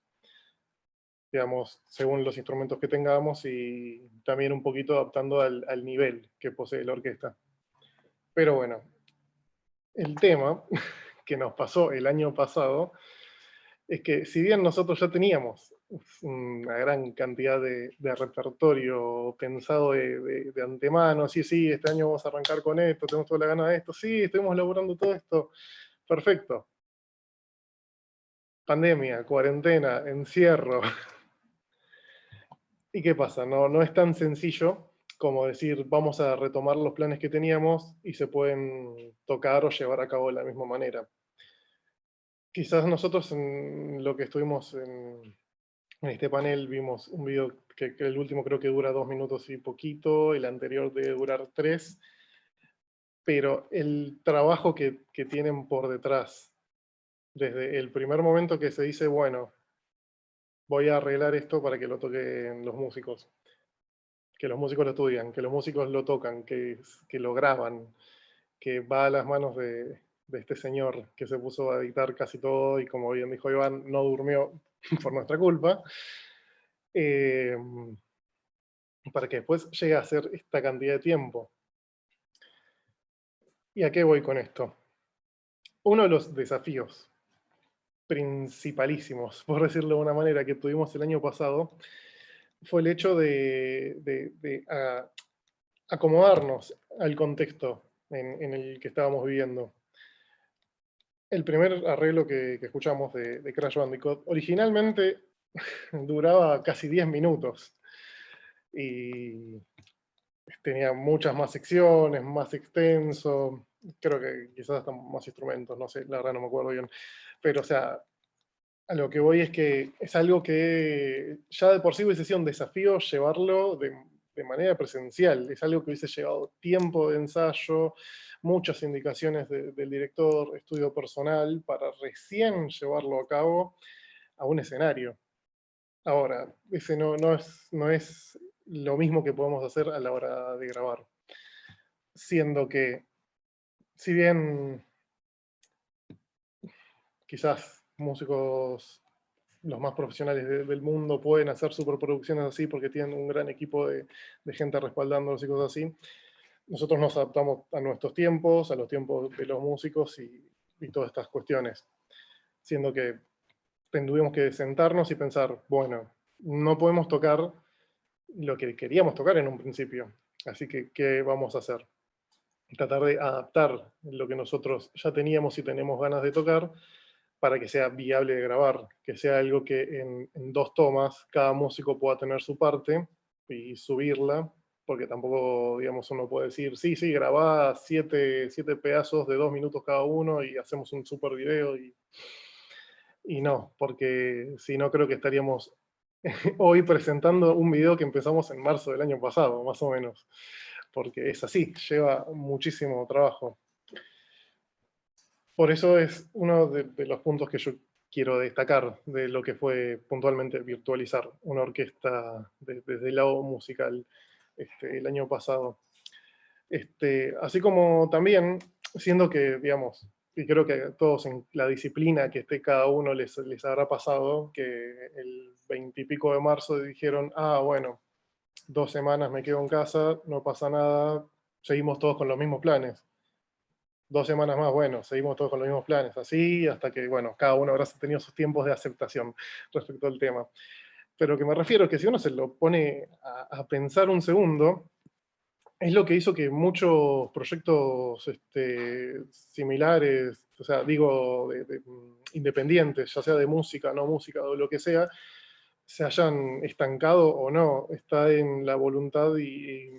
digamos, según los instrumentos que tengamos y también un poquito adaptando al nivel que posee la orquesta. Pero bueno, el tema que nos pasó el año pasado es que si bien nosotros ya teníamos una gran cantidad de repertorio pensado de antemano, sí, este año vamos a arrancar con esto, tenemos toda la gana de esto, sí, estuvimos elaborando todo esto, perfecto. Pandemia, cuarentena, encierro. ¿Y qué pasa? No es tan sencillo como decir, vamos a retomar los planes que teníamos y se pueden tocar o llevar a cabo de la misma manera. Quizás nosotros en lo que estuvimos en este panel vimos un video que el último creo que dura 2 minutos y poquito, el anterior debe durar 3, pero el trabajo que tienen por detrás, desde el primer momento que se dice, bueno, voy a arreglar esto para que lo toquen los músicos, que los músicos lo estudian, que los músicos lo tocan, que lo graban, que va a las manos de este señor que se puso a editar casi todo y como bien dijo Iván, no durmió por nuestra culpa, para que después llegue a ser esta cantidad de tiempo. ¿Y a qué voy con esto? Uno de los desafíos principalísimos, por decirlo de una manera, que tuvimos el año pasado, fue el hecho de acomodarnos al contexto en el que estábamos viviendo. El primer arreglo que escuchamos de Crash Bandicoot originalmente duraba casi 10 minutos y tenía muchas más secciones, más extenso, creo que quizás hasta más instrumentos, no sé, la verdad no me acuerdo bien, pero o sea, a lo que voy es que es algo que ya de por sí hubiese sido un desafío llevarlo de manera presencial, es algo que hubiese llevado tiempo de ensayo, muchas indicaciones del director, estudio personal, para recién llevarlo a cabo a un escenario. Ahora, ese no es lo mismo que podemos hacer a la hora de grabar. Siendo que, si bien quizás músicos los más profesionales del mundo pueden hacer superproducciones así porque tienen un gran equipo de gente respaldándolos y cosas así, nosotros nos adaptamos a nuestros tiempos, a los tiempos de los músicos y todas estas cuestiones. Siendo que tendríamos que sentarnos y pensar, bueno, no podemos tocar lo que queríamos tocar en un principio, así que ¿qué vamos a hacer? Tratar de adaptar lo que nosotros ya teníamos y tenemos ganas de tocar para que sea viable de grabar, que sea algo que en 2 tomas cada músico pueda tener su parte y subirla, porque tampoco, digamos, uno puede decir, sí, sí, grabá 7 pedazos de 2 minutos cada uno y hacemos un super video y no, porque si no creo que estaríamos hoy presentando un video que empezamos en marzo del año pasado, más o menos, porque es así, lleva muchísimo trabajo. Por eso es uno de los puntos que yo quiero destacar de lo que fue puntualmente virtualizar una orquesta desde el lado musical el año pasado. Así como también, siendo que, digamos, y creo que a todos en la disciplina que esté cada uno les habrá pasado, que el 20 y pico de marzo dijeron, ah, bueno, 2 semanas me quedo en casa, no pasa nada, seguimos todos con los mismos planes. 2 semanas más, bueno, seguimos todos con los mismos planes, así hasta que, bueno, cada uno habrá tenido sus tiempos de aceptación respecto al tema. Pero que me refiero es que si uno se lo pone a pensar un segundo, es lo que hizo que muchos proyectos similares, o sea, digo, independientes, ya sea de música, no música, o lo que sea, se hayan estancado o no. Está en la voluntad y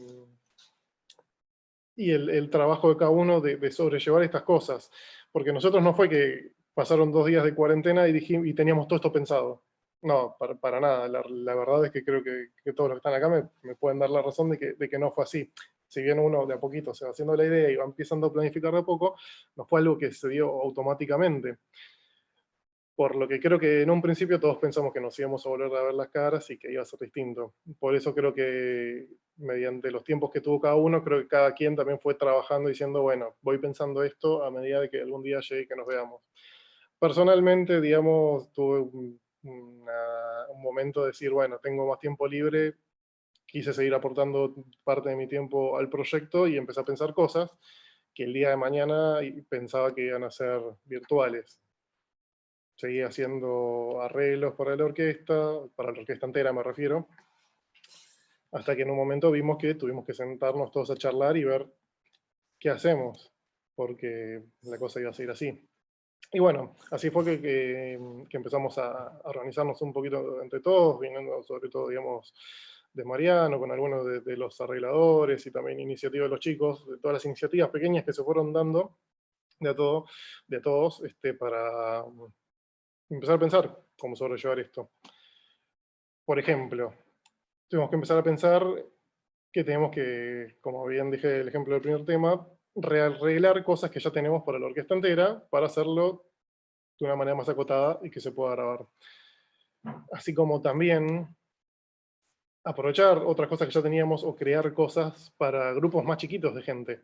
el trabajo de cada uno de sobrellevar estas cosas. Porque nosotros no fue que pasaron 2 días de cuarentena y teníamos todo esto pensado. No, para nada. La verdad es que creo que todos los que están acá me pueden dar la razón de que no fue así. Si bien uno de a poquito se va haciendo la idea y va empezando a planificar de a poco, no fue algo que se dio automáticamente. Por lo que creo que en un principio todos pensamos que nos íbamos a volver a ver las caras y que iba a ser distinto. Por eso creo que mediante los tiempos que tuvo cada uno, creo que cada quien también fue trabajando diciendo, bueno, voy pensando esto a medida de que algún día llegue y que nos veamos. Personalmente, digamos, tuve un momento de decir, bueno, tengo más tiempo libre, quise seguir aportando parte de mi tiempo al proyecto y empecé a pensar cosas que el día de mañana pensaba que iban a ser virtuales. Seguí haciendo arreglos para la orquesta entera me refiero, hasta que en un momento vimos que tuvimos que sentarnos todos a charlar y ver qué hacemos, porque la cosa iba a seguir así. Y bueno, así fue que empezamos a organizarnos un poquito entre todos, viniendo sobre todo, digamos, de Mariano, con algunos de los arregladores y también iniciativas de los chicos, de todas las iniciativas pequeñas que se fueron dando de todos, para empezar a pensar cómo sobrellevar esto. Por ejemplo, tuvimos que empezar a pensar que tenemos que, como bien dije el ejemplo del primer tema, rearreglar cosas que ya tenemos para la orquesta entera para hacerlo de una manera más acotada y que se pueda grabar. Así como también aprovechar otras cosas que ya teníamos o crear cosas para grupos más chiquitos de gente,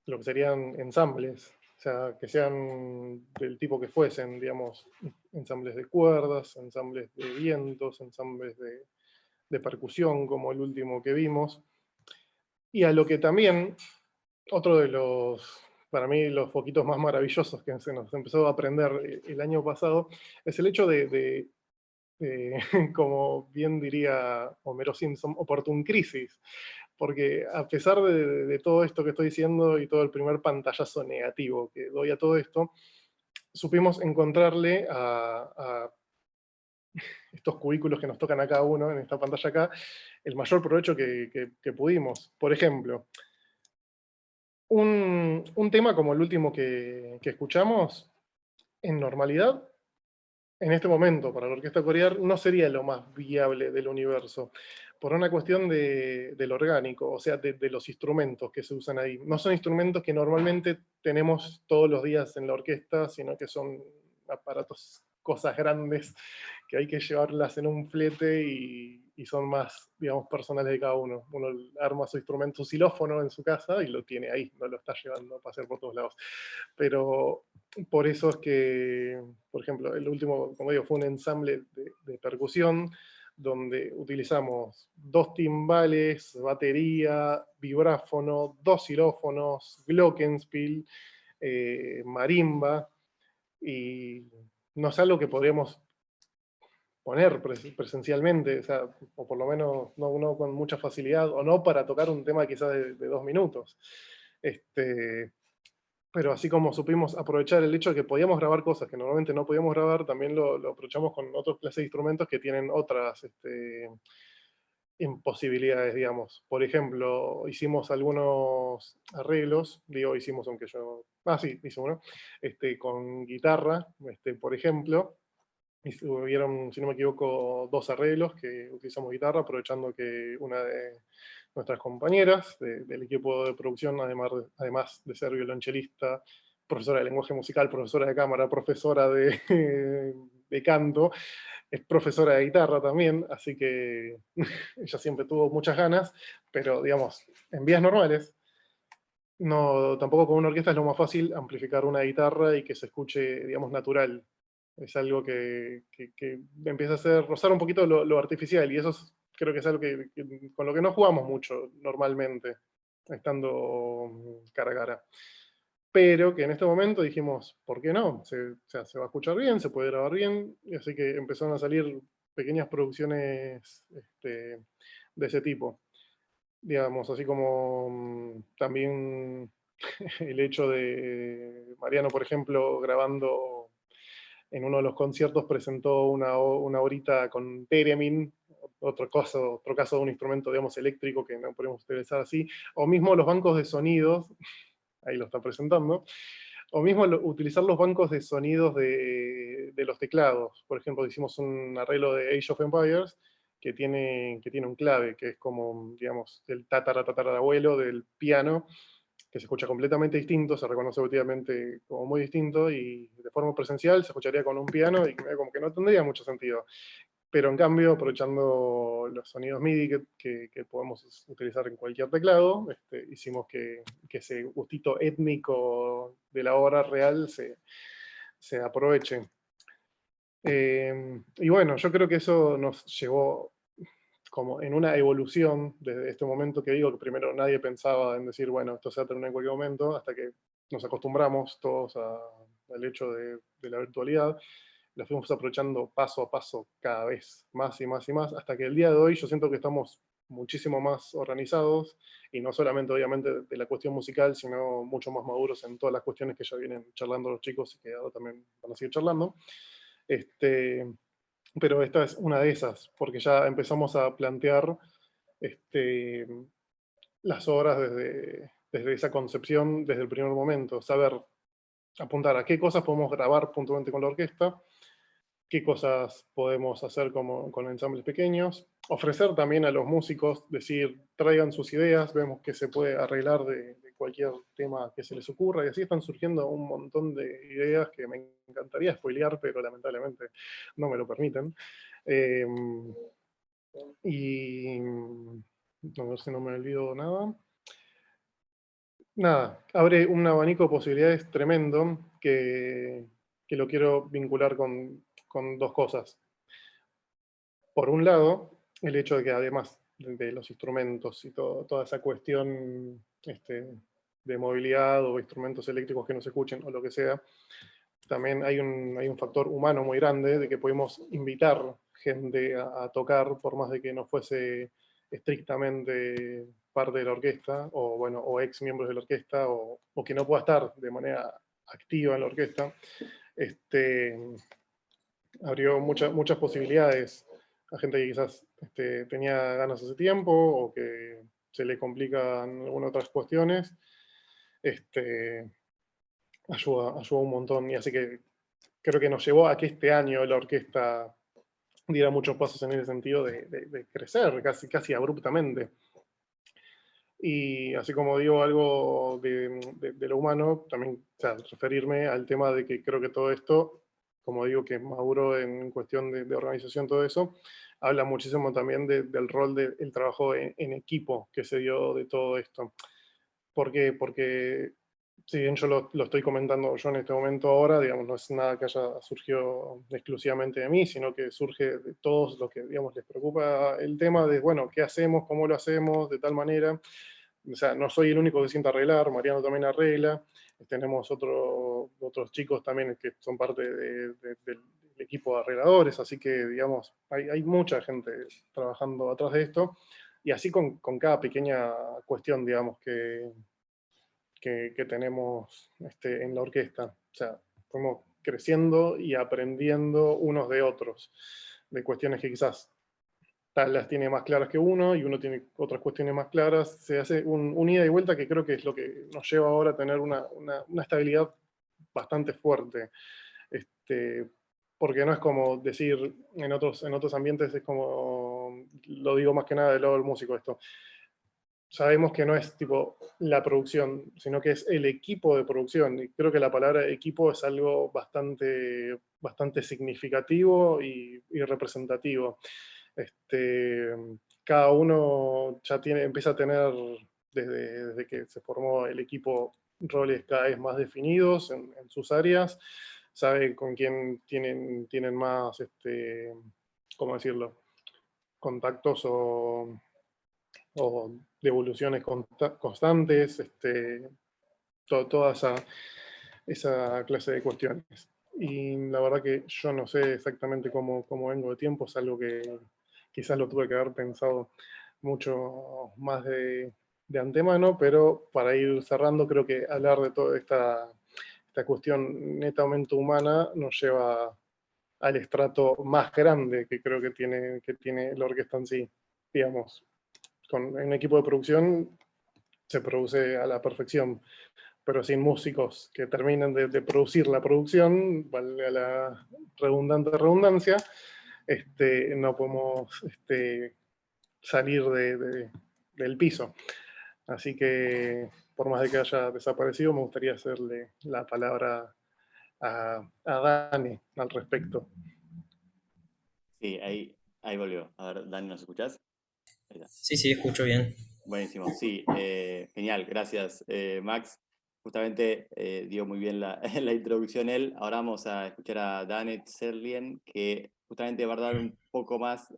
lo que serían ensambles, o sea, que sean del tipo que fuesen, digamos, ensambles de cuerdas, ensambles de vientos, ensambles de percusión, como el último que vimos. Y a lo que también, otro de los, para mí, los foquitos más maravillosos que se nos empezó a aprender el año pasado, es el hecho de como bien diría Homero Simpson, opportune crisis. Porque a pesar de todo esto que estoy diciendo y todo el primer pantallazo negativo que doy a todo esto, supimos encontrarle a estos cubículos que nos tocan a cada uno en esta pantalla acá, el mayor provecho que pudimos. Por ejemplo, un tema como el último que escuchamos, en normalidad, en este momento, para la orquesta coreana, no sería lo más viable del universo, por una cuestión del orgánico, o sea, de los instrumentos que se usan ahí. No son instrumentos que normalmente tenemos todos los días en la orquesta, sino que son aparatos, cosas grandes, que hay que llevarlas en un flete y y son más, digamos, personales de cada uno. Uno arma su instrumento, su xilófono en su casa y lo tiene ahí, no lo está llevando a pasear por todos lados. Pero por eso es que, por ejemplo, el último, como digo, fue un ensamble de percusión, donde utilizamos 2 timbales, batería, vibráfono, 2 xilófonos, glockenspiel, marimba, y no es algo que podríamos poner presencialmente, o sea, o por lo menos no con mucha facilidad, o no para tocar un tema quizás de 2 minutos. Pero así como supimos aprovechar el hecho de que podíamos grabar cosas que normalmente no podíamos grabar, también lo aprovechamos con otras clases de instrumentos que tienen otras imposibilidades, digamos. Por ejemplo, hicimos algunos arreglos, digo hicimos aunque yo... Ah, sí, hice uno, con guitarra, por ejemplo. Hubieron, si no me equivoco, 2 arreglos que utilizamos guitarra, aprovechando que una de nuestras compañeras del equipo de producción, además de ser violonchelista, profesora de lenguaje musical, profesora de cámara, profesora de canto, es profesora de guitarra también, así que ella siempre tuvo muchas ganas, pero digamos, en vías normales, no, tampoco con una orquesta es lo más fácil amplificar una guitarra y que se escuche, digamos, natural. Es algo que empieza a ser, rozar un poquito lo artificial, y eso creo que es algo con lo que no jugamos mucho normalmente, estando cara a cara. Pero que en este momento dijimos, ¿por qué no? O sea, se va a escuchar bien, se puede grabar bien, y así que empezaron a salir pequeñas producciones de ese tipo. Digamos, así como también el hecho de Mariano, por ejemplo, grabando en uno de los conciertos, presentó una horita con Theremin, otro caso de un instrumento, digamos, eléctrico que no podemos utilizar así, o mismo los bancos de sonidos, ahí lo está presentando, o mismo utilizar los bancos de sonidos de los teclados. Por ejemplo, hicimos un arreglo de Age of Empires que tiene un clave, que es como, digamos, el tatarabuelo del piano, que se escucha completamente distinto, se reconoce auditivamente como muy distinto, y de forma presencial se escucharía con un piano y como que no tendría mucho sentido. Pero en cambio, aprovechando los sonidos MIDI que podemos utilizar en cualquier teclado, hicimos que ese gustito étnico de la obra real se aproveche. Y bueno, yo creo que eso nos llevó como en una evolución desde este momento que digo, que primero nadie pensaba en decir, bueno, esto se va a terminar en cualquier momento, hasta que nos acostumbramos todos al hecho de la virtualidad. La fuimos aprovechando paso a paso cada vez más y más y más, hasta que el día de hoy yo siento que estamos muchísimo más organizados, y no solamente obviamente de la cuestión musical, sino mucho más maduros en todas las cuestiones que ya vienen charlando los chicos y que ahora también van a seguir charlando. Pero esta es una de esas, porque ya empezamos a plantear las obras desde esa concepción, desde el primer momento, saber apuntar a qué cosas podemos grabar puntualmente con la orquesta, qué cosas podemos hacer con ensambles pequeños, ofrecer también a los músicos, decir, traigan sus ideas, vemos que se puede arreglar de cualquier tema que se les ocurra, y así están surgiendo un montón de ideas que me encantaría spoilear, pero lamentablemente no me lo permiten. Y a ver si no me olvido nada. Nada, abre un abanico de posibilidades tremendo que lo quiero vincular con 2 cosas. Por un lado, el hecho de que además de los instrumentos y toda esa cuestión de movilidad o instrumentos eléctricos que no se escuchen o lo que sea, también hay un factor humano muy grande de que podemos invitar gente a tocar, por más de que no fuese estrictamente parte de la orquesta, o bueno, o ex miembros de la orquesta, o que no pueda estar de manera activa en la orquesta. Abrió muchas posibilidades a gente que quizás tenía ganas hace tiempo, o que se le complican algunas otras cuestiones. Ayuda un montón, y así que creo que nos llevó a que este año la orquesta diera muchos pasos en ese sentido de crecer casi abruptamente. Y así como digo algo de lo humano, también, o sea, referirme al tema de que creo que todo esto como digo, que maduro en cuestión de organización, todo eso, habla muchísimo también del rol del trabajo en equipo que se dio de todo esto. ¿Por qué? Porque si bien yo lo estoy comentando yo en este momento ahora, digamos, no es nada que haya surgido exclusivamente de mí, sino que surge de todos los que, digamos, les preocupa el tema de, bueno, ¿qué hacemos? ¿Cómo lo hacemos? De tal manera. O sea, no soy el único que sienta arreglar, Mariano también arregla, tenemos otros chicos también que son parte del equipo de arregladores, así que, digamos, hay mucha gente trabajando atrás de esto, y así con cada pequeña cuestión, digamos, que tenemos en la orquesta. O sea, fuimos creciendo y aprendiendo unos de otros, de cuestiones que quizás tal las tiene más claras que uno y uno tiene otras cuestiones más claras. Se hace un ida y vuelta que creo que es lo que nos lleva ahora a tener una estabilidad bastante fuerte. Porque no es como decir en otros ambientes, es como, lo digo más que nada del lado del músico esto, sabemos que no es tipo la producción, sino que es el equipo de producción. Y creo que la palabra equipo es algo bastante significativo y representativo. Cada uno ya empieza a tener, desde que se formó el equipo, roles cada vez más definidos en sus áreas, sabe con quién tienen más, ¿cómo decirlo?, contactos o devoluciones constantes, toda esa clase de cuestiones. Y la verdad que yo no sé exactamente cómo vengo de tiempo, es algo que quizás lo tuve que haber pensado mucho más de antemano, pero para ir cerrando, creo que hablar de toda esta cuestión netamente humana nos lleva al estrato más grande que creo que tiene la orquesta en sí. Digamos, con un equipo de producción se produce a la perfección, pero sin músicos que terminen de producir la producción, valga la redundante redundancia, no podemos salir del piso. Así que, por más de que haya desaparecido, me gustaría hacerle la palabra a Dani al respecto. Sí, ahí volvió. A ver, Dani, ¿nos escuchás? Sí, escucho bien. Buenísimo, sí, genial, gracias Max. Justamente dio muy bien la introducción él. Ahora vamos a escuchar a Danet Serlien, que justamente va a dar un poco más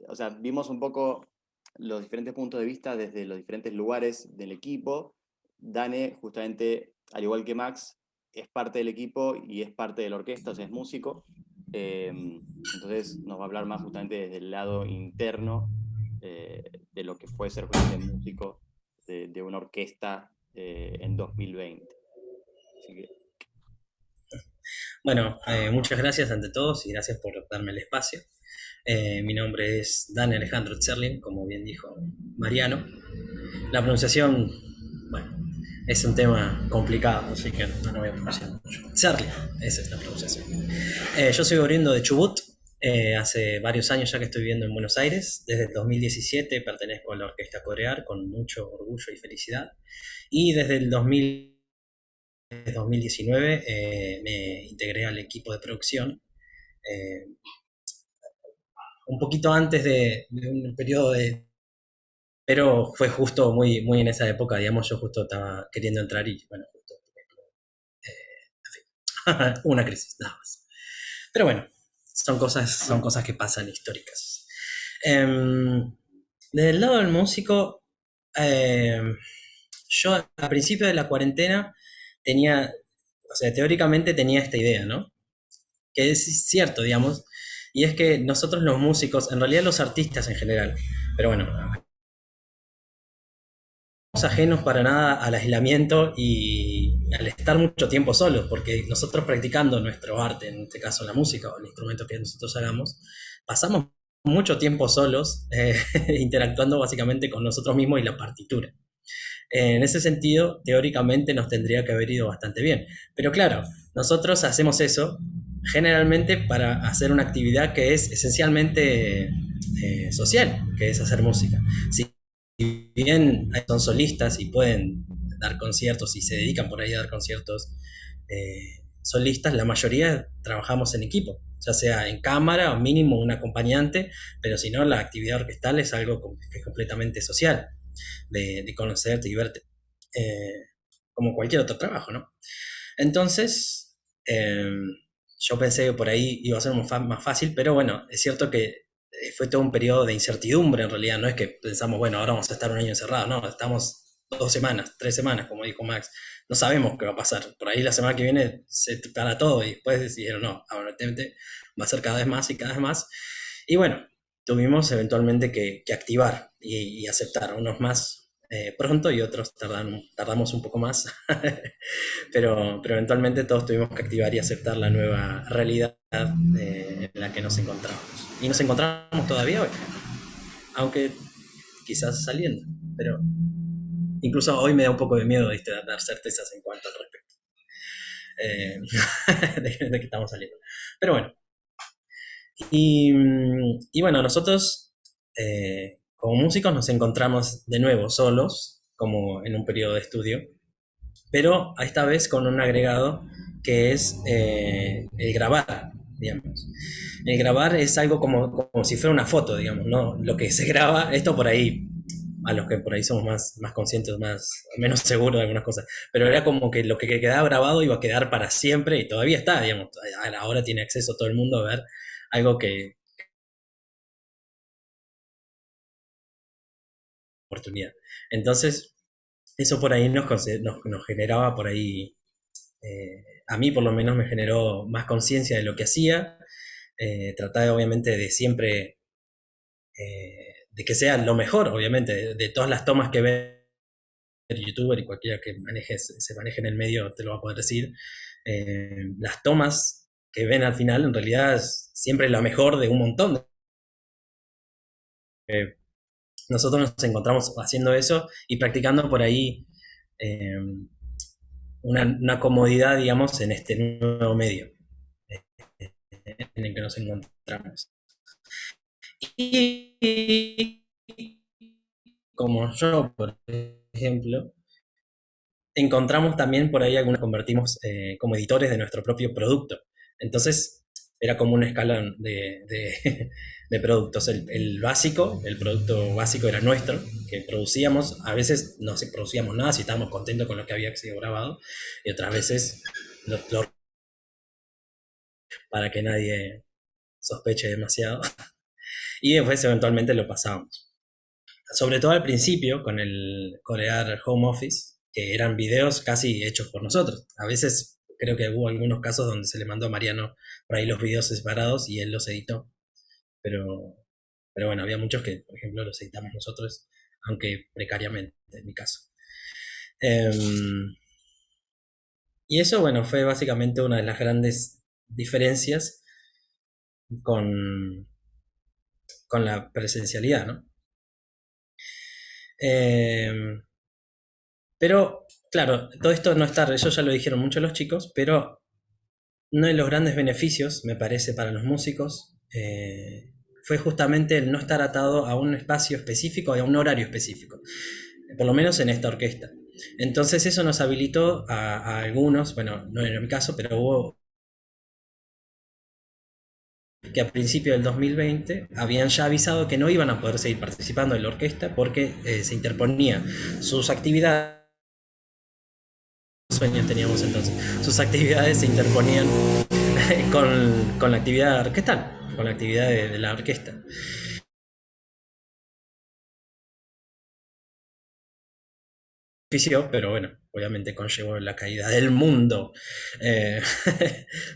o sea, vimos un poco los diferentes puntos de vista desde los diferentes lugares del equipo. Dane, justamente, al igual que Max, es parte del equipo y es parte de la orquesta, o sea, es músico. Entonces nos va a hablar más justamente desde el lado interno de lo que fue ser justamente músico de una orquesta en 2020. Así que... Bueno, muchas gracias ante todos y gracias por darme el espacio. Mi nombre es Dan Alejandro Zerlin, como bien dijo Mariano. La pronunciación, bueno, es un tema complicado, así que no lo voy a pronunciar mucho. Zerlin, esa es la pronunciación. Yo soy oriundo de Chubut. Hace varios años ya que estoy viviendo en Buenos Aires. Desde el 2017 pertenezco a la Orquesta Corear con mucho orgullo y felicidad. Y desde el 2019 me integré al equipo de producción. Un poquito antes de un periodo de... Pero fue justo muy en esa época, digamos, yo justo estaba queriendo entrar y, bueno, justo... en fin, una crisis, nada más. Pero bueno, son cosas que pasan históricas. Desde el lado del músico, yo a principio de la cuarentena teóricamente tenía esta idea, ¿no? Que es cierto, digamos, y es que nosotros los músicos, en realidad los artistas en general, pero bueno, no somos ajenos para nada al aislamiento y al estar mucho tiempo solos, porque nosotros practicando nuestro arte, en este caso la música o el instrumento que nosotros hagamos, pasamos mucho tiempo solos, interactuando básicamente con nosotros mismos y la partitura. En ese sentido, teóricamente nos tendría que haber ido bastante bien. Pero claro, nosotros hacemos eso generalmente para hacer una actividad que es esencialmente social, que es hacer música. Si bien son solistas y pueden dar conciertos y se dedican por ahí a dar conciertos solistas, la mayoría trabajamos en equipo, ya sea en cámara o mínimo un acompañante, pero si no, la actividad orquestal es algo que es completamente social, de conocerte y verte, como cualquier otro trabajo, ¿no? Entonces, yo pensé que por ahí iba a ser más fácil, pero bueno, es cierto que fue todo un periodo de incertidumbre en realidad, no es que pensamos, bueno, ahora vamos a estar un año encerrados, no, estamos 2 semanas, 3 semanas, como dijo Max, no sabemos qué va a pasar, por ahí la semana que viene se para todo y después decidieron, no, aparentemente va a ser cada vez más y cada vez más, y bueno, tuvimos eventualmente que activar y aceptar, unos más pronto y otros tardamos un poco más, pero eventualmente todos tuvimos que activar y aceptar la nueva realidad en la que nos encontramos. Y nos encontramos todavía hoy, aunque quizás saliendo, pero incluso hoy me da un poco de miedo, ¿viste?, dar certezas en cuanto al respecto de que estamos saliendo. Pero bueno, y bueno, nosotros como músicos nos encontramos de nuevo solos, como en un periodo de estudio, pero esta vez con un agregado que es el grabar, digamos. El grabar es algo como si fuera una foto, digamos, ¿no? Lo que se graba, esto por ahí, a los que por ahí somos más conscientes, menos seguros de algunas cosas, pero era como que lo que quedaba grabado iba a quedar para siempre y todavía está, digamos, ahora tiene acceso todo el mundo a ver algo que oportunidad. Entonces, eso por ahí nos generaba por ahí, a mí por lo menos me generó más conciencia de lo que hacía, tratar obviamente de siempre, de que sea lo mejor, obviamente, de todas las tomas que ve el youtuber y cualquiera que se maneje en el medio te lo va a poder decir, las tomas que ven al final en realidad es siempre la mejor de un montón. Nosotros nos encontramos haciendo eso y practicando por ahí una comodidad, digamos, en este nuevo medio en el que nos encontramos. Y como yo, por ejemplo, encontramos también por ahí algunos convertimos como editores de nuestro propio producto. Entonces era como un escalón de productos. El producto básico era nuestro, que producíamos. A veces no producíamos nada si estábamos contentos con lo que había sido grabado, y otras veces para que nadie sospeche demasiado. Y después eventualmente lo pasábamos. Sobre todo al principio, con el Corear Home Office, que eran videos casi hechos por nosotros. A veces creo que hubo algunos casos donde se le mandó a Mariano por ahí los videos separados y él los editó. Pero bueno, había muchos que, por ejemplo, los editamos nosotros, aunque precariamente, en mi caso. Y eso, bueno, fue básicamente una de las grandes diferencias con la presencialidad, ¿no? Pero, claro, todo esto no está, eso ya lo dijeron muchos los chicos, pero uno de los grandes beneficios, me parece, para los músicos, fue justamente el no estar atado a un espacio específico, a un horario específico, por lo menos en esta orquesta. Entonces eso nos habilitó a algunos, bueno, no era mi caso, pero hubo que a principios del 2020 habían ya avisado que no iban a poder seguir participando en la orquesta porque se interponía sus actividades, sueños teníamos entonces, sus actividades se interponían con la actividad orquestal, con la actividad de la orquesta. Pero bueno, obviamente conllevó la caída del mundo.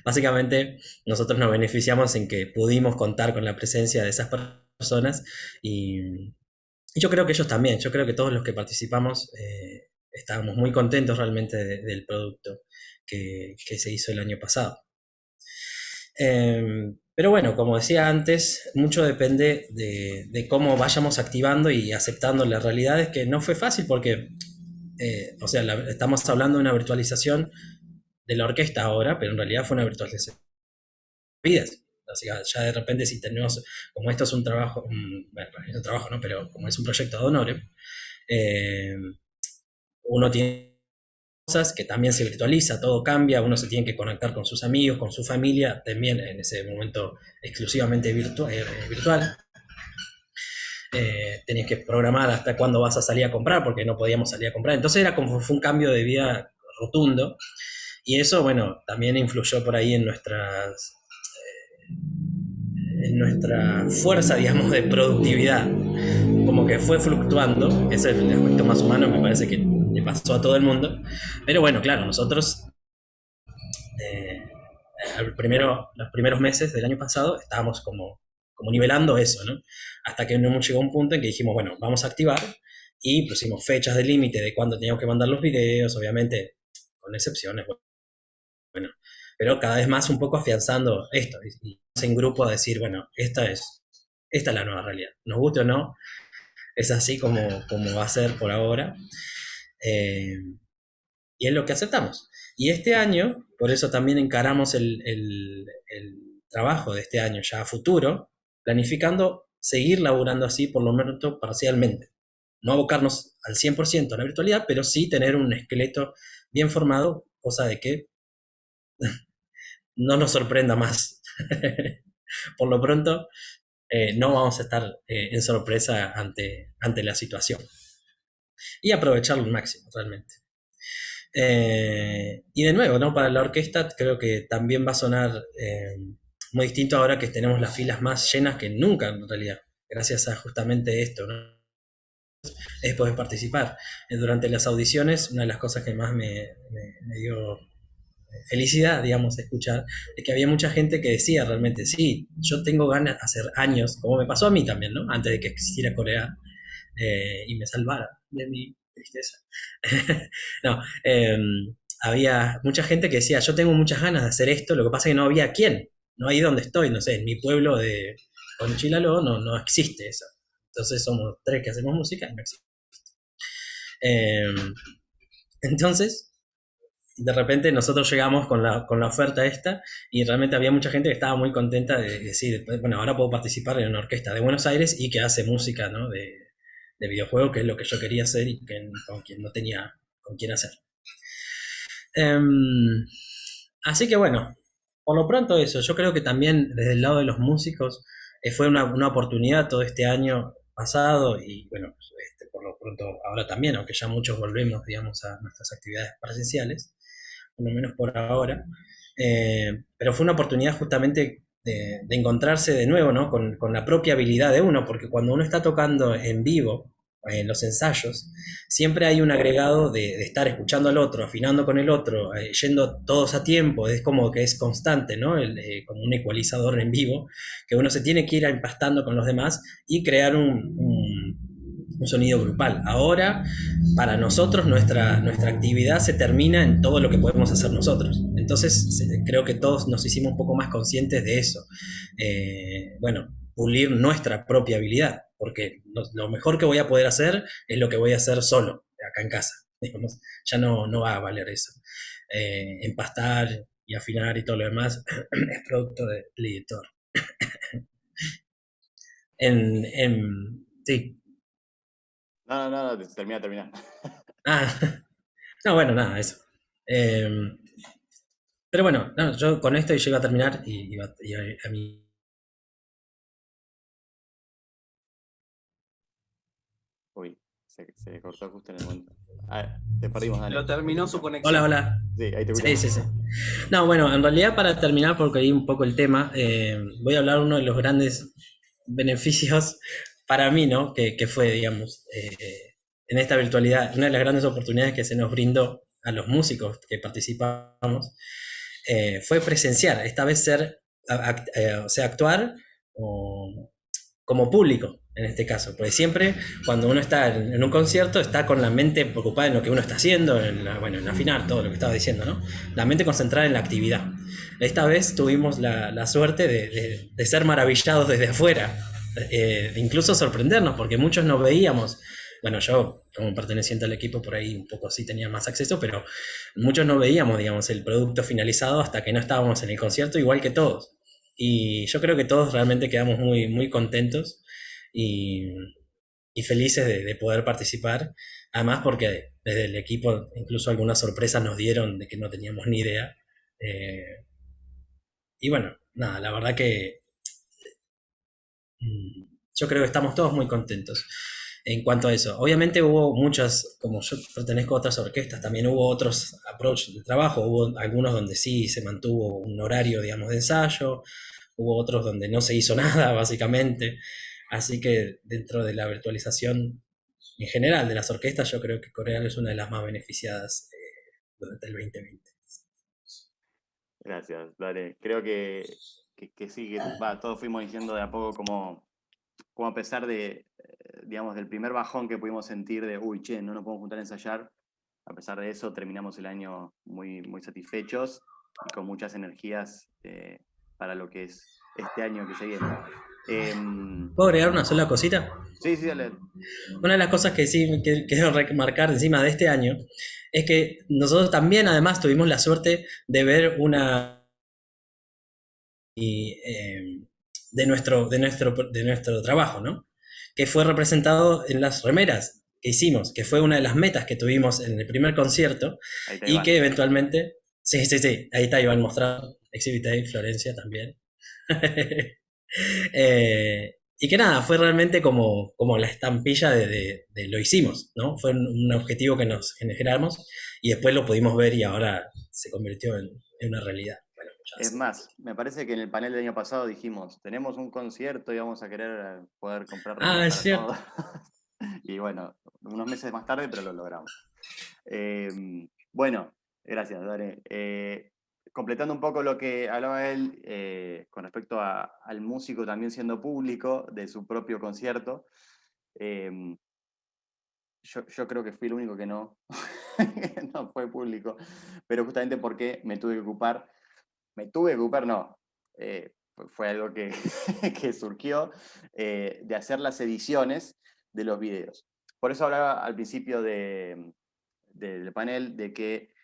Básicamente nosotros nos beneficiamos en que pudimos contar con la presencia de esas personas y yo creo que ellos también, yo creo que todos los que participamos estábamos muy contentos realmente del producto que se hizo el año pasado. Pero bueno, como decía antes, mucho depende de cómo vayamos activando y aceptando las realidades, que no fue fácil porque o sea, estamos hablando de una virtualización de la orquesta ahora, pero en realidad fue una virtualización de vidas. O sea, ya de repente si tenemos, como esto es un trabajo, bueno, es un trabajo, ¿no? Pero como es un proyecto ad honorem, uno tiene que también se virtualiza, todo cambia, uno se tiene que conectar con sus amigos, con su familia, también en ese momento exclusivamente virtual. Tenías que programar hasta cuándo vas a salir a comprar, porque no podíamos salir a comprar. Entonces era como fue un cambio de vida rotundo, y eso, bueno, también influyó por ahí en nuestra fuerza, digamos, de productividad. Como que fue fluctuando, ese es el aspecto más humano, me parece que le pasó a todo el mundo. Pero bueno, claro, nosotros los primeros meses del año pasado estábamos como nivelando eso, ¿no? Hasta que no llegó un punto en que dijimos, bueno, vamos a activar, y pusimos fechas de límite de cuándo teníamos que mandar los videos, obviamente, con excepciones, bueno, pero cada vez más un poco afianzando esto, y en grupo a decir, bueno, esta es la nueva realidad, nos guste o no, es así como va a ser por ahora, y es lo que aceptamos. Y este año, por eso también encaramos el trabajo de este año ya a futuro, planificando seguir laburando así, por lo menos parcialmente. No abocarnos al 100% a la virtualidad, pero sí tener un esqueleto bien formado, cosa de que no nos sorprenda más. Por lo pronto, no vamos a estar en sorpresa ante la situación. Y aprovecharlo al máximo, realmente. Y de nuevo, ¿no? Para la orquesta creo que también va a sonar muy distinto ahora que tenemos las filas más llenas que nunca, en realidad, gracias a justamente esto, ¿no? Es poder participar. Durante las audiciones, una de las cosas que más me dio felicidad, digamos, escuchar, es que había mucha gente que decía realmente, sí, yo tengo ganas, hace años, como me pasó a mí también, ¿no? Antes de que existiera Corea y me salvara de mi tristeza. No, había mucha gente que decía, yo tengo muchas ganas de hacer esto, lo que pasa es que no había quién, no ahí donde estoy, no sé, en mi pueblo de Conchilalo no existe eso. Entonces somos 3 que hacemos música y no existe. Entonces, de repente nosotros llegamos con la oferta esta, y realmente había mucha gente que estaba muy contenta de decir, bueno, ahora puedo participar en una orquesta de Buenos Aires y que hace música, ¿no? de videojuegos, que es lo que yo quería hacer y con quien no tenía con quién hacer. Así que bueno, por lo pronto eso, yo creo que también desde el lado de los músicos fue una oportunidad todo este año pasado, y bueno, por lo pronto ahora también, aunque ya muchos volvemos, digamos, a nuestras actividades presenciales, por lo menos por ahora, pero fue una oportunidad justamente de encontrarse de nuevo, ¿no? con la propia habilidad de uno, porque cuando uno está tocando en vivo, en los ensayos, siempre hay un agregado de estar escuchando al otro, afinando con el otro, yendo todos a tiempo, es como que es constante, ¿no? Como un ecualizador en vivo, que uno se tiene que ir empastando con los demás y crear un sonido grupal. Ahora, para nosotros, nuestra actividad se termina en todo lo que podemos hacer nosotros. Entonces, creo que todos nos hicimos un poco más conscientes de eso. Bueno, pulir nuestra propia habilidad, porque lo mejor que voy a poder hacer es lo que voy a hacer solo, acá en casa. Digamos, ya no va a valer eso. Empastar y afinar y todo lo demás es producto del editor. Sí. No, termina. No, bueno, nada, eso. Pero bueno, no, yo con esto llego a terminar y a mí. Uy, se cortó justo en el momento. Te perdimos, Dani. Lo terminó su conexión. Hola. Sí, ahí te escuchamos. Sí. No, bueno, en realidad para terminar, porque ahí un poco el tema, voy a hablar de uno de los grandes beneficios para mí, ¿no? Que fue, digamos, en esta virtualidad, una de las grandes oportunidades que se nos brindó a los músicos que participamos, fue presenciar, esta vez actuar como público, en este caso, porque siempre cuando uno está en un concierto está con la mente preocupada en lo que uno está haciendo, en afinar todo lo que estaba diciendo, ¿no? La mente concentrada en la actividad. Esta vez tuvimos la suerte de ser maravillados desde afuera, incluso sorprendernos, porque muchos nos veíamos. Bueno, yo como perteneciente al equipo por ahí un poco sí tenía más acceso, pero muchos no veíamos, digamos, el producto finalizado hasta que no estábamos en el concierto, igual que todos. Y yo creo que todos realmente quedamos muy, muy contentos y y felices de poder participar. Además porque desde el equipo incluso algunas sorpresas nos dieron de que no teníamos ni idea. Eh, y bueno, nada, la verdad que yo creo que estamos todos muy contentos en cuanto a eso. Obviamente hubo muchas, como yo pertenezco a otras orquestas, también hubo otros approach de trabajo, hubo algunos donde sí se mantuvo un horario, digamos, de ensayo, hubo otros donde no se hizo nada, básicamente. Así que dentro de la virtualización en general de las orquestas, yo creo que Coreal es una de las más beneficiadas durante el 2020. Gracias, dale. Creo que sí, todos fuimos diciendo de a poco como a pesar de, digamos, del primer bajón que pudimos sentir de, uy, che, no nos podemos juntar a ensayar, a pesar de eso terminamos el año muy, muy satisfechos y con muchas energías para lo que es este año que se viene. ¿Puedo agregar una sola cosita? Sí, sí, dale. Una de las cosas que sí quiero remarcar encima de este año es que nosotros también además tuvimos la suerte de ver de nuestro trabajo, ¿no? Que fue representado en las remeras que hicimos, que fue una de las metas que tuvimos en el primer concierto Ahí está y Iván. que eventualmente, sí, ahí está Iván mostrando, Exhibit A, Florencia también. Y que nada, fue realmente como la estampilla de lo hicimos, ¿no? Fue un objetivo que nos generamos y después lo pudimos ver y ahora se convirtió en una realidad. Bueno, Es más, me parece que en el panel del año pasado dijimos, tenemos un concierto y vamos a querer poder comprar remeras es para cierto. todos. Y bueno, unos meses más tarde, pero lo logramos. Bueno, gracias, Dare. Completando un poco lo que hablaba él con respecto al músico también siendo público de su propio concierto, yo creo que fui el único que no, no fue público, pero justamente porque me tuve que ocupar, no, fue algo que, que surgió de hacer las ediciones de los videos. Por eso hablaba al principio del panel de que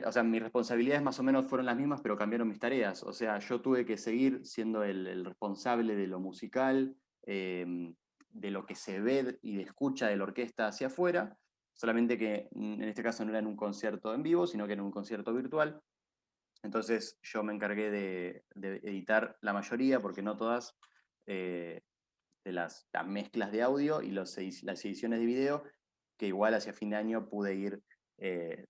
o sea, mis responsabilidades más o menos fueron las mismas, pero cambiaron mis tareas. O sea, yo tuve que seguir siendo el responsable de lo musical, de lo que se ve y de escucha de la orquesta hacia afuera, solamente que en este caso no era en un concierto en vivo, sino que era en un concierto virtual. Entonces yo me encargué de editar la mayoría, porque no todas, de las mezclas de audio y las ediciones de video, que igual hacia fin de año pude ir eh,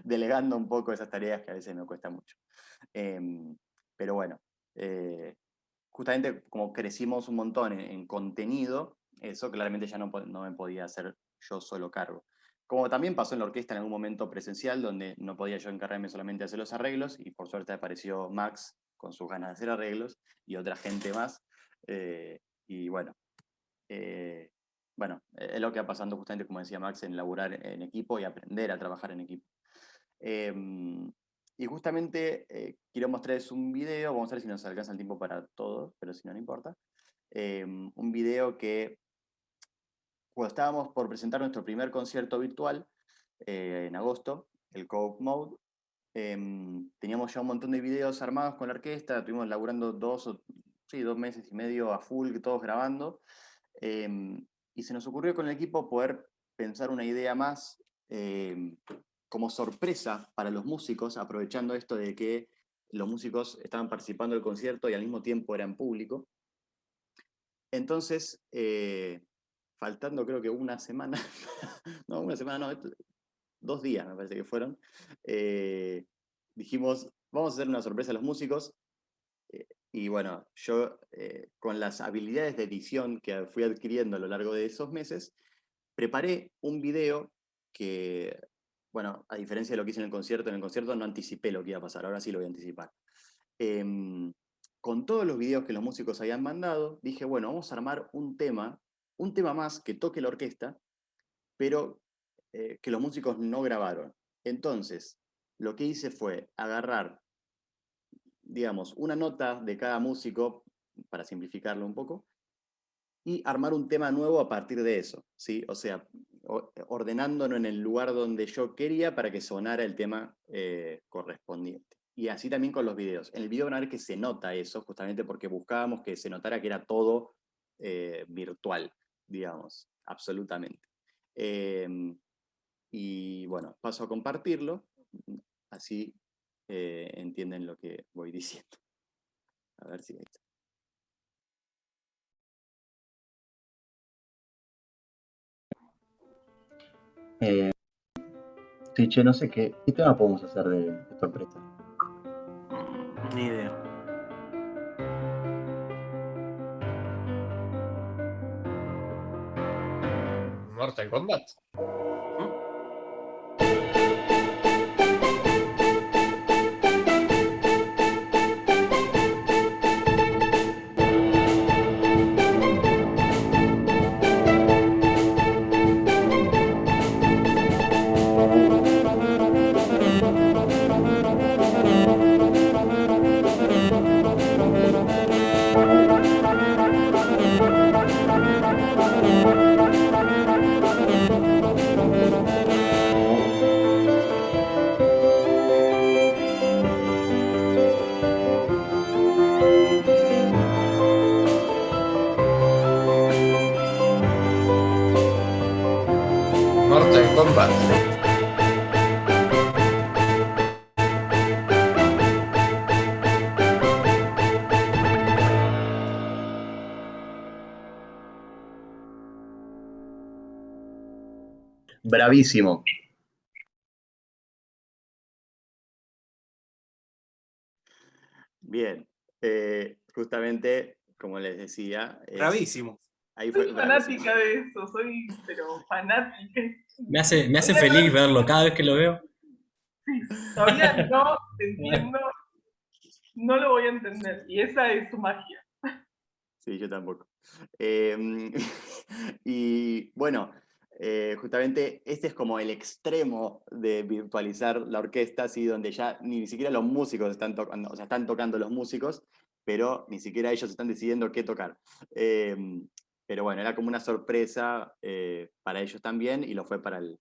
delegando un poco esas tareas que a veces me cuesta mucho. Pero bueno, justamente como crecimos un montón en contenido, eso claramente ya no me podía hacer yo solo cargo. Como también pasó en la orquesta en algún momento presencial, donde no podía yo encargarme solamente de hacer los arreglos, y por suerte apareció Max con sus ganas de hacer arreglos, y otra gente más. Y bueno, es lo que va pasando justamente, como decía Max, en laburar en equipo y aprender a trabajar en equipo. Y justamente quiero mostrarles un video, vamos a ver si nos alcanza el tiempo para todo, pero si no, no importa. Un video que, cuando estábamos por presentar nuestro primer concierto virtual, en agosto, el Cope Mode, teníamos ya un montón de videos armados con la orquesta, estuvimos laburando 2 meses y medio a full, todos grabando, y se nos ocurrió con el equipo poder pensar una idea más como sorpresa para los músicos, aprovechando esto de que los músicos estaban participando del concierto y al mismo tiempo eran público. Entonces, faltando creo que una semana, no, 2 días me parece que fueron, dijimos, vamos a hacer una sorpresa a los músicos. Y bueno, yo con las habilidades de edición que fui adquiriendo a lo largo de esos meses, preparé un video que, bueno, a diferencia de lo que hice en el concierto no anticipé lo que iba a pasar, ahora sí lo voy a anticipar. Con todos los videos que los músicos habían mandado, dije, bueno, vamos a armar un tema más que toque la orquesta, pero que los músicos no grabaron. Entonces, lo que hice fue agarrar, digamos, una nota de cada músico, para simplificarlo un poco, y armar un tema nuevo a partir de eso, ¿sí? O sea, ordenándolo en el lugar donde yo quería para que sonara el tema correspondiente. Y así también con los videos. En el video van a ver que se nota eso, justamente porque buscábamos que se notara que era todo virtual, digamos, absolutamente. Y bueno, paso a compartirlo, así entienden lo que voy diciendo. A ver si ahí está. Sí, che, no sé qué tema podemos hacer de sorpresa. Ni idea. Mortal Kombat. Mortal Kombat. Bravísimo. Bien, justamente, como les decía... Bravísimo. Ahí Soy fue fanática de eso, pero fanática. Me hace feliz verlo cada vez que lo veo. Sí, todavía no entiendo, no lo voy a entender, y esa es su magia. Sí, yo tampoco. Y bueno, justamente este es como el extremo de virtualizar la orquesta, ¿sí? Donde ya ni siquiera los músicos están tocando, o sea, están tocando los músicos, pero ni siquiera ellos están decidiendo qué tocar. Pero bueno, era como una sorpresa para ellos también y lo fue para el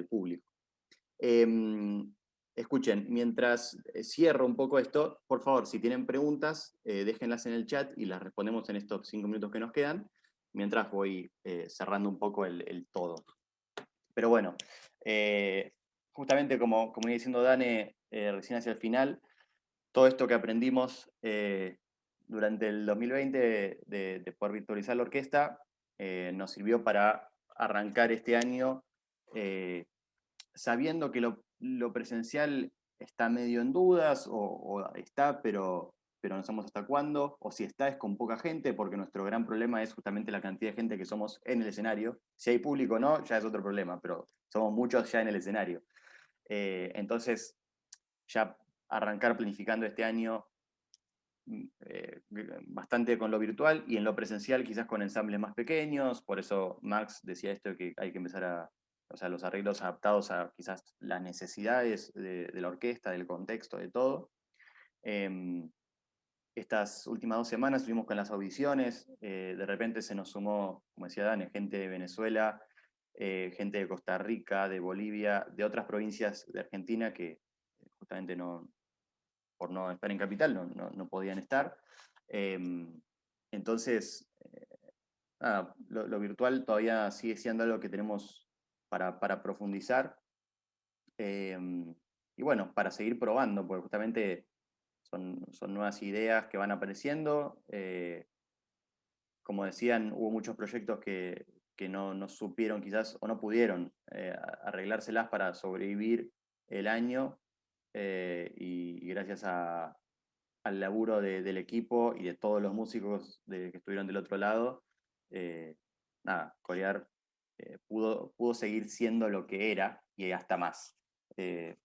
público. Escuchen, mientras cierro un poco esto, por favor, si tienen preguntas, déjenlas en el chat y las respondemos en estos 5 minutos que nos quedan, mientras voy cerrando un poco el todo. Pero bueno, justamente como iba diciendo Dane recién hacia el final, todo esto que aprendimos durante el 2020 de poder virtualizar la orquesta nos sirvió para arrancar este año sabiendo que lo presencial está medio en dudas, o está, pero no sabemos hasta cuándo, o si está es con poca gente, porque nuestro gran problema es justamente la cantidad de gente que somos en el escenario. Si hay público o no, ya es otro problema, pero somos muchos ya en el escenario. Entonces, ya arrancar planificando este año bastante con lo virtual y en lo presencial quizás con ensambles más pequeños, por eso Max decía esto que hay que empezar o sea, los arreglos adaptados a quizás las necesidades de la orquesta, del contexto, de todo. Estas últimas 2 semanas estuvimos con las audiciones, de repente se nos sumó, como decía Dani, gente de Venezuela, gente de Costa Rica, de Bolivia, de otras provincias de Argentina que justamente por no estar en capital no podían estar. Entonces, lo virtual todavía sigue siendo algo que tenemos para profundizar. Y bueno, para seguir probando, porque justamente son nuevas ideas que van apareciendo. Como decían, hubo muchos proyectos que no supieron quizás o no pudieron arreglárselas para sobrevivir el año. Y gracias al laburo del equipo y de todos los músicos que estuvieron del otro lado, Corear pudo seguir siendo lo que era y hasta más.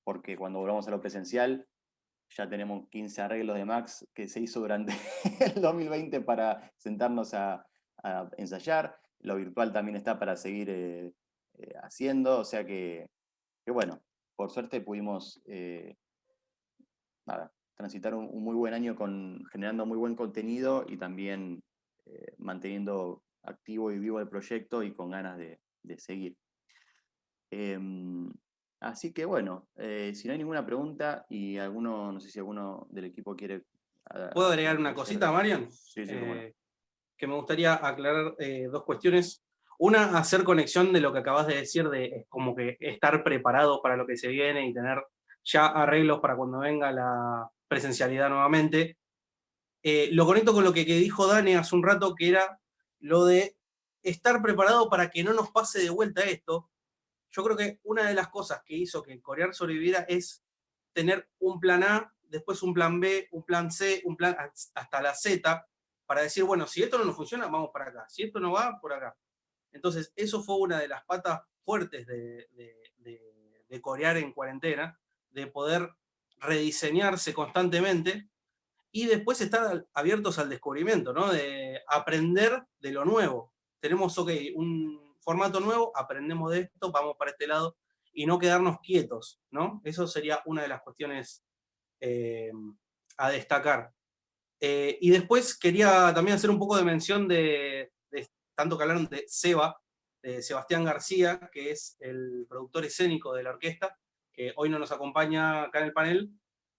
Porque cuando volvamos a lo presencial, ya tenemos 15 arreglos de Max que se hizo durante el 2020 para sentarnos a ensayar. Lo virtual también está para seguir haciendo, o sea que bueno, por suerte pudimos transitar un muy buen año generando muy buen contenido y también manteniendo activo y vivo el proyecto y con ganas de seguir. Así que bueno, si no hay ninguna pregunta y no sé si alguno del equipo quiere... ¿Puedo agregar una cosita, Marian? Sí, cómo no. que me gustaría aclarar dos cuestiones. Una, hacer conexión de lo que acabas de decir, de como que estar preparado para lo que se viene y tener ya arreglos para cuando venga la presencialidad nuevamente. Lo conecto con lo que dijo Dani hace un rato, que era lo de estar preparado para que no nos pase de vuelta esto. Yo creo que una de las cosas que hizo que Corear sobreviviera es tener un plan A, después un plan B, un plan C, un plan hasta la Z, para decir, bueno, si esto no nos funciona, vamos para acá. Si esto no va, por acá. Entonces, eso fue una de las patas fuertes de Corear en cuarentena, de poder rediseñarse constantemente y después estar abiertos al descubrimiento, ¿no? De aprender de lo nuevo. Tenemos, ok, un formato nuevo, aprendemos de esto, vamos para este lado, y no quedarnos quietos, ¿no? Eso sería una de las cuestiones a destacar. Y después quería también hacer un poco de mención de tanto que hablaron de Seba, de Sebastián García, que es el productor escénico de la orquesta, que hoy no nos acompaña acá en el panel,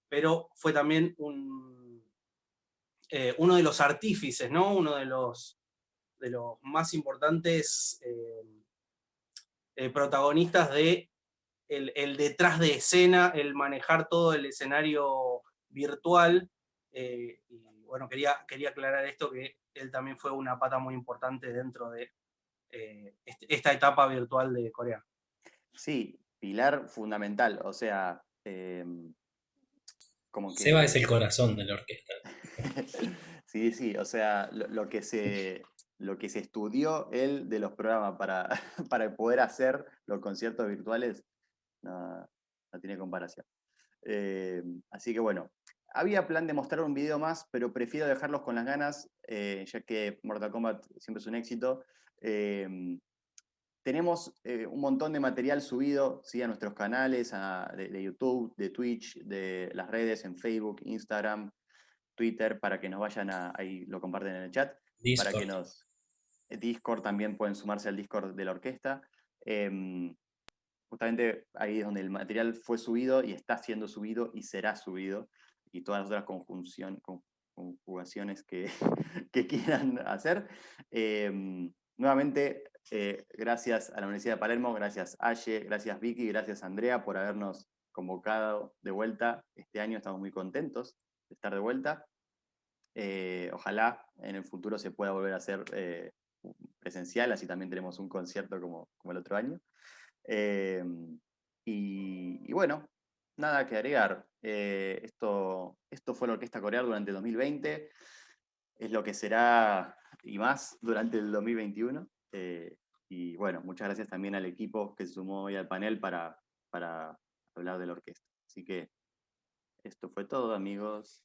pero fue también uno de los artífices, ¿no? Uno de los más importantes protagonistas de el detrás de escena, el manejar todo el escenario virtual. Y bueno, quería aclarar esto, que él también fue una pata muy importante dentro de esta etapa virtual de Corea. Sí, pilar fundamental, o sea, como que... Seba es el corazón de la orquesta. Sí, sí, o sea, lo que se estudió él de los programas para, para poder hacer los conciertos virtuales, no, no tiene comparación. Así que bueno, había plan de mostrar un video más, pero prefiero dejarlos con las ganas, ya que Mortal Kombat siempre es un éxito. Tenemos un montón de material subido, ¿sí? A nuestros canales de YouTube, de Twitch, de las redes en Facebook, Instagram, Twitter, para que nos vayan ahí lo comparten en el chat. Discord. Para que Discord también pueden sumarse al Discord de la orquesta. Justamente ahí es donde el material fue subido y está siendo subido y será subido. Y todas las otras conjugaciones que, que quieran hacer. Nuevamente, gracias a la Universidad de Palermo, gracias Aye, gracias Vicky, gracias Andrea por habernos convocado de vuelta este año. Estamos muy contentos de estar de vuelta. Ojalá en el futuro se pueda volver a hacer presencial, así también tenemos un concierto como el otro año. Y bueno, nada que agregar. Esto fue la Orquesta Coreal durante 2020, es lo que será y más durante el 2021. Y bueno, muchas gracias también al equipo que se sumó hoy al panel para hablar de la orquesta. Así que esto fue todo, amigos.